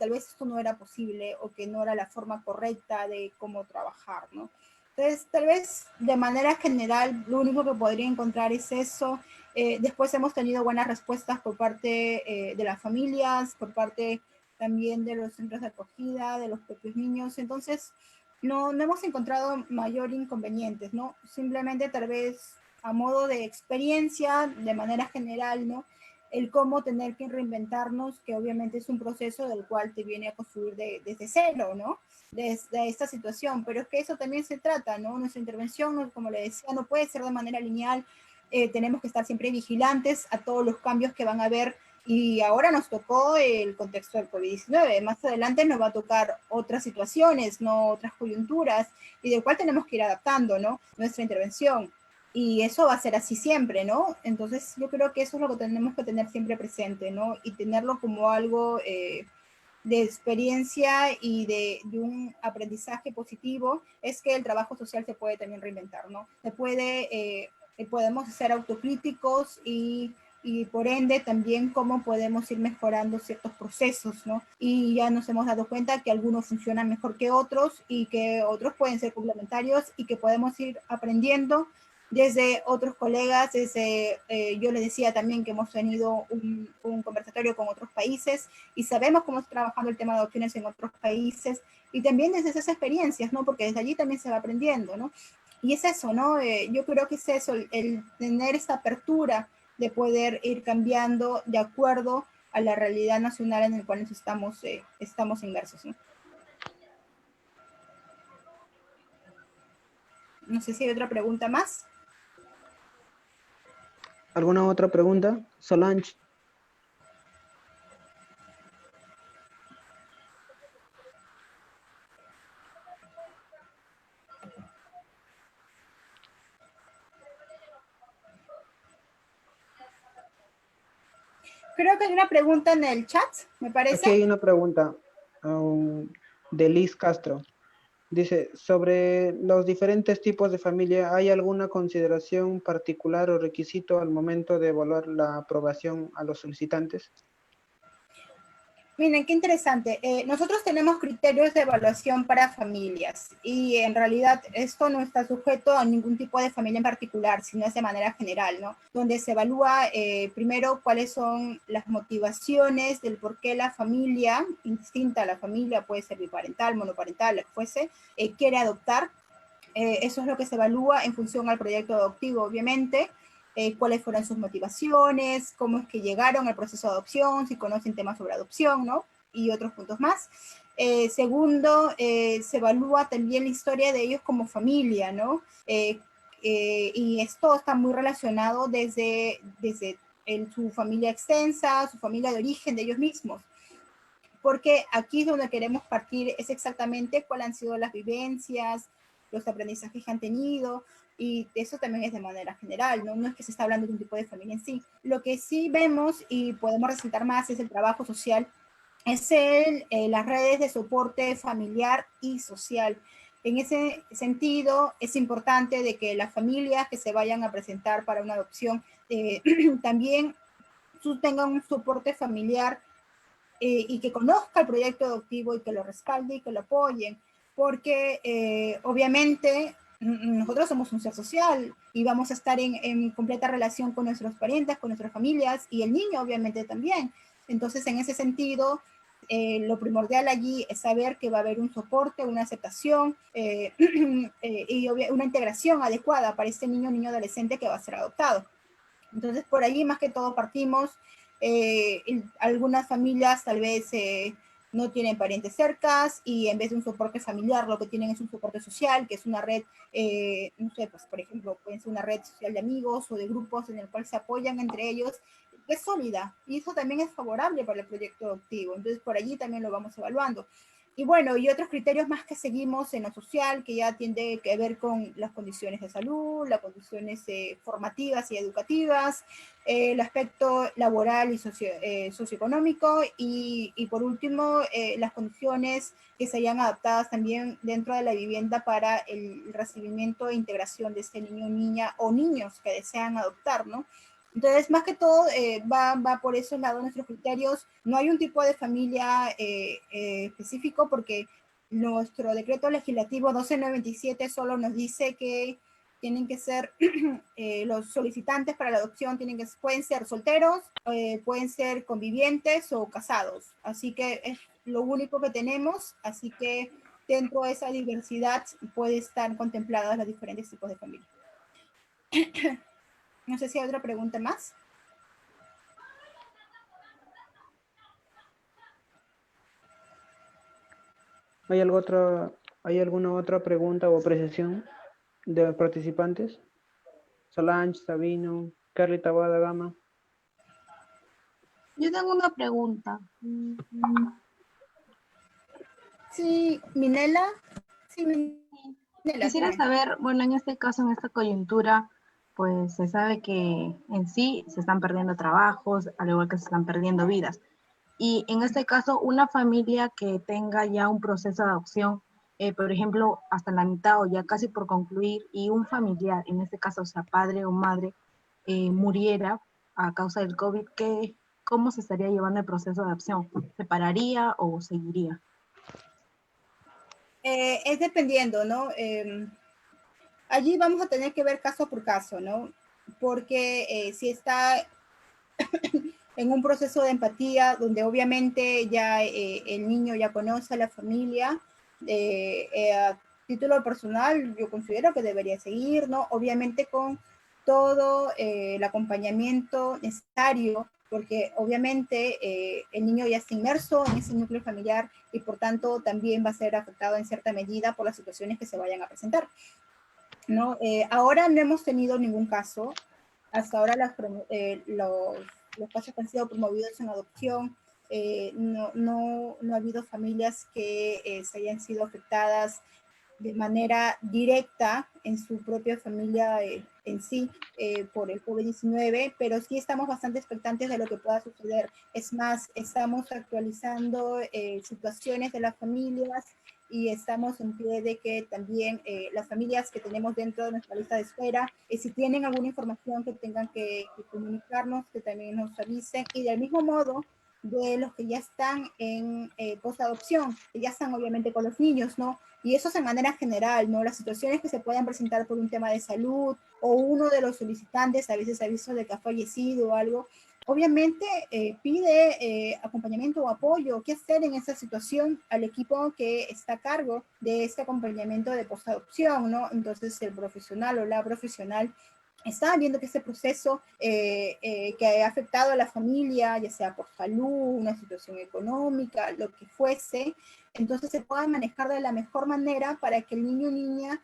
tal vez esto no era posible o que no era la forma correcta de cómo trabajar, ¿no? Entonces, tal vez de manera general, lo único que podría encontrar es eso. Después hemos tenido buenas respuestas por parte de las familias, por parte también de los centros de acogida, de los propios niños. Entonces, no hemos encontrado mayor inconvenientes, ¿no? Simplemente tal vez a modo de experiencia, de manera general, ¿no? El cómo tener que reinventarnos, que obviamente es un proceso del cual te viene a construir desde cero, ¿no? Desde esta situación, pero es que eso también se trata, ¿no? Nuestra intervención, como le decía, no puede ser de manera lineal, tenemos que estar siempre vigilantes a todos los cambios que van a haber y ahora nos tocó el contexto del COVID-19, más adelante nos va a tocar otras situaciones, ¿no? Otras coyunturas, y del cual tenemos que ir adaptando, ¿no? Nuestra intervención. Y eso va a ser así siempre, ¿no? Entonces yo creo que eso es lo que tenemos que tener siempre presente, ¿no? Y tenerlo como algo de experiencia y de un aprendizaje positivo, es que el trabajo social se puede también reinventar, ¿no? Podemos ser autocríticos y por ende también cómo podemos ir mejorando ciertos procesos, ¿no? Y ya nos hemos dado cuenta que algunos funcionan mejor que otros y que otros pueden ser complementarios y que podemos ir aprendiendo desde otros colegas, yo les decía también que hemos tenido un conversatorio con otros países y sabemos cómo está trabajando el tema de adopciones en otros países y también desde esas experiencias, ¿no? Porque desde allí también se va aprendiendo, ¿no? Y es eso, ¿no? Yo creo que es eso, el tener esta apertura de poder ir cambiando de acuerdo a la realidad nacional en la cual nos estamos inmersos, ¿no? No sé si hay otra pregunta más. ¿Alguna otra pregunta? Solange. Creo que hay una pregunta en el chat, me parece. Aquí hay una pregunta de Liz Castro. Dice, sobre los diferentes tipos de familia, ¿hay alguna consideración particular o requisito al momento de evaluar la aprobación a los solicitantes? Miren, qué interesante. Nosotros tenemos criterios de evaluación para familias y en realidad esto no está sujeto a ningún tipo de familia en particular, sino es de manera general, ¿no? Donde se evalúa primero cuáles son las motivaciones del por qué la familia, indistinta a la familia, puede ser biparental, monoparental, lo que fuese, quiere adoptar. Eso es lo que se evalúa en función al proyecto adoptivo, obviamente. Cuáles fueron sus motivaciones, cómo es que llegaron al proceso de adopción, si conocen temas sobre adopción, ¿no? Y otros puntos más. Segundo, se evalúa también la historia de ellos como familia, ¿no? y esto está muy relacionado desde su familia extensa, su familia de origen de ellos mismos. Porque aquí es donde queremos partir, es exactamente cuáles han sido las vivencias, los aprendizajes que han tenido, y eso también es de manera general, ¿no? No es que se está hablando de un tipo de familia en sí. Lo que sí vemos y podemos resaltar más es el trabajo social, es las redes de soporte familiar y social. En ese sentido, es importante de que las familias que se vayan a presentar para una adopción también tengan un soporte familiar y que conozca el proyecto adoptivo y que lo respalde y que lo apoyen, porque obviamente nosotros somos un ser social y vamos a estar en completa relación con nuestros parientes, con nuestras familias y el niño obviamente también. Entonces, en ese sentido, lo primordial allí es saber que va a haber un soporte, una aceptación y una integración adecuada para este niño adolescente que va a ser adoptado. Entonces, por allí más que todo partimos. Algunas familias tal vez no tienen parientes cercas y en vez de un soporte familiar lo que tienen es un soporte social, que es una red, no sé, pues por ejemplo, puede ser una red social de amigos o de grupos en el cual se apoyan entre ellos, que es sólida, y eso también es favorable para el proyecto adoptivo. Entonces, por allí también lo vamos evaluando. Y bueno, y otros criterios más que seguimos en lo social, que ya tiene que ver con las condiciones de salud, las condiciones formativas y educativas, el aspecto laboral y socioeconómico, y por último, las condiciones que se hayan adaptadas también dentro de la vivienda para el recibimiento e integración de este niño, niña o niños que desean adoptar, ¿no? Entonces, más que todo, va por ese lado nuestros criterios. No hay un tipo de familia específico porque nuestro decreto legislativo 12927 solo nos dice que tienen que ser, los solicitantes para la adopción pueden ser solteros, pueden ser convivientes o casados. Así que es lo único que tenemos. Así que dentro de esa diversidad puede estar contempladas los diferentes tipos de familia. No sé si hay otra pregunta más. ¿Hay alguna otra pregunta o apreciación de los participantes? Solange, Sabino, Carly Tabada Gama. Yo tengo una pregunta. Sí, Minela. Sí, Minela. Quisiera saber, bueno, en este caso, en esta coyuntura, pues se sabe que en sí se están perdiendo trabajos, al igual que se están perdiendo vidas. Y en este caso, una familia que tenga ya un proceso de adopción, por ejemplo, hasta la mitad o ya casi por concluir, y un familiar, en este caso, sea padre o madre, muriera a causa del COVID, ¿cómo se estaría llevando el proceso de adopción? ¿Se pararía o seguiría? Es dependiendo, ¿no? Allí vamos a tener que ver caso por caso, ¿no? Porque si está en un proceso de empatía donde obviamente ya el niño ya conoce a la familia, a título personal yo considero que debería seguir, ¿no? Obviamente con todo el acompañamiento necesario, porque obviamente el niño ya está inmerso en ese núcleo familiar y por tanto también va a ser afectado en cierta medida por las situaciones que se vayan a presentar, ¿no? Ahora no hemos tenido ningún caso. Hasta ahora los casos que han sido promovidos en adopción, no ha habido familias que se hayan sido afectadas de manera directa en su propia familia en sí por el COVID-19, pero sí estamos bastante expectantes de lo que pueda suceder. Es más, estamos actualizando situaciones de las familias y estamos en pie de que también las familias que tenemos dentro de nuestra lista de espera, si tienen alguna información que tengan que comunicarnos, que también nos avisen, y del mismo modo de los que ya están en post-adopción, que ya están obviamente con los niños, ¿no? Y eso es de manera general, ¿no? Las situaciones que se puedan presentar por un tema de salud o uno de los solicitantes a veces aviso de que ha fallecido o algo, obviamente pide acompañamiento o apoyo, qué hacer en esa situación al equipo que está a cargo de este acompañamiento de postadopción, ¿no? Entonces el profesional o la profesional está viendo que ese proceso que ha afectado a la familia, ya sea por salud, una situación económica, lo que fuese, entonces se pueda manejar de la mejor manera para que el niño o niña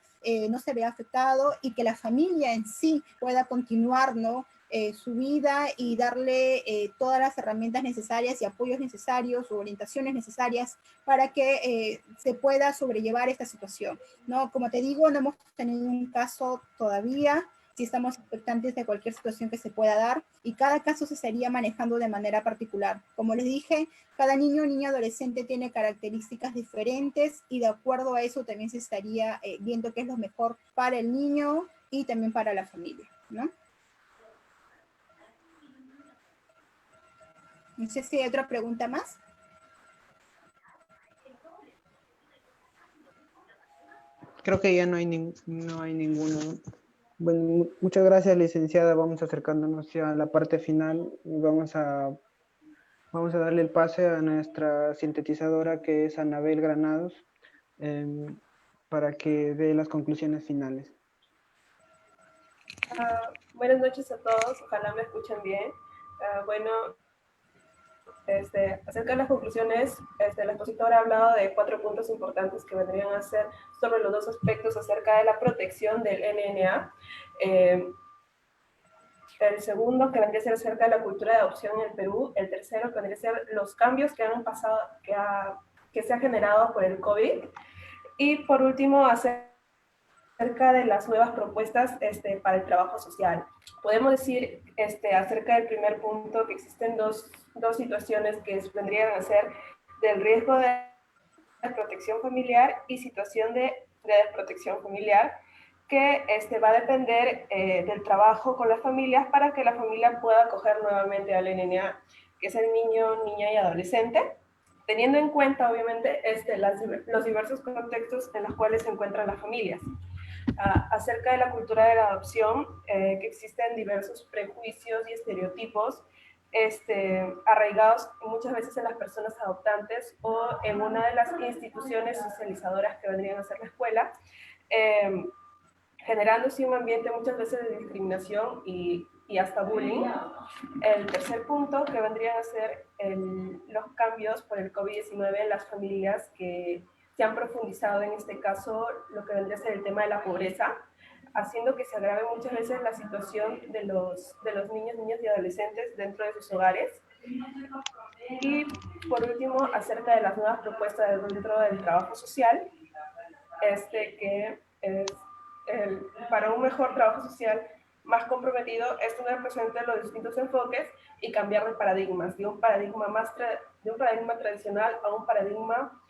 no se vea afectado y que la familia en sí pueda continuar, ¿no? Su vida y darle todas las herramientas necesarias y apoyos necesarios o orientaciones necesarias para que se pueda sobrellevar esta situación, ¿no? Como te digo, no hemos tenido un caso todavía, sí estamos expectantes de cualquier situación que se pueda dar y cada caso se estaría manejando de manera particular. Como les dije, cada niño o niña adolescente tiene características diferentes y de acuerdo a eso también se estaría viendo qué es lo mejor para el niño y también para la familia, ¿no? No sé si hay otra pregunta más. Creo que ya no hay ninguno. Bueno, muchas gracias, licenciada. Vamos acercándonos ya a la parte final y vamos a darle el pase a nuestra sintetizadora, que es Anabel Granados, para que dé las conclusiones finales. Buenas noches a todos, ojalá me escuchen bien. Bueno, acerca de las conclusiones, la expositora ha hablado de 4 puntos importantes que vendrían a ser sobre los 2 aspectos acerca de la protección del NNA. El segundo, que vendría a ser acerca de la cultura de adopción en el Perú. El tercero, que vendría a ser los cambios que han pasado, que se ha generado por el COVID. Y por último, acerca de las nuevas propuestas para el trabajo social. Podemos decir acerca del primer punto que existen dos situaciones que vendrían a ser del riesgo de protección familiar y situación de desprotección familiar, que va a depender del trabajo con las familias para que la familia pueda acoger nuevamente al NNA, que es el niño, niña y adolescente, teniendo en cuenta, obviamente, los diversos contextos en los cuales se encuentran las familias. Acerca de la cultura de la adopción, que existen diversos prejuicios y estereotipos arraigados muchas veces en las personas adoptantes o en una de las instituciones socializadoras que vendrían a ser la escuela, generando así un ambiente muchas veces de discriminación y hasta bullying. El tercer punto, que vendrían a ser los cambios por el COVID-19 en las familias, que se han profundizado en este caso lo que vendría a ser el tema de la pobreza, haciendo que se agrave muchas veces la situación de los niños, niñas y adolescentes dentro de sus hogares. Y por último, acerca de las nuevas propuestas dentro del trabajo social, que es para un mejor trabajo social más comprometido, es tener presente los distintos enfoques y cambiar de paradigmas, de un paradigma tradicional a un paradigma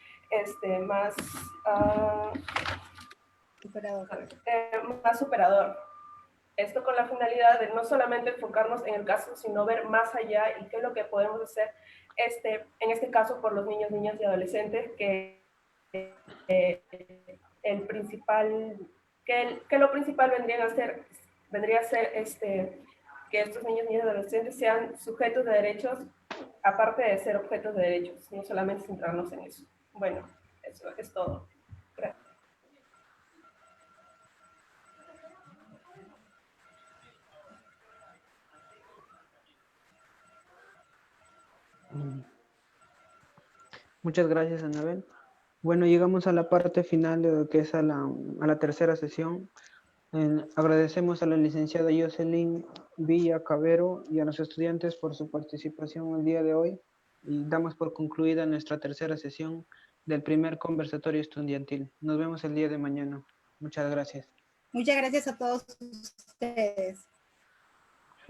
más superador. Esto con la finalidad de no solamente enfocarnos en el caso, sino ver más allá y qué es lo que podemos hacer, en este caso por los niños, niñas y adolescentes, que lo principal vendría a ser que estos niños, niñas y adolescentes sean sujetos de derechos, aparte de ser objetos de derechos, no solamente centrarnos en eso. Bueno, eso es todo. Gracias. Muchas gracias, Anabel. Bueno, llegamos a la parte final, que es a la tercera sesión. Agradecemos a la licenciada Jocelyn Villa Cabero y a los estudiantes por su participación el día de hoy, y damos por concluida nuestra tercera sesión del primer conversatorio estudiantil. Nos vemos el día de mañana. Muchas gracias. Muchas gracias a todos ustedes.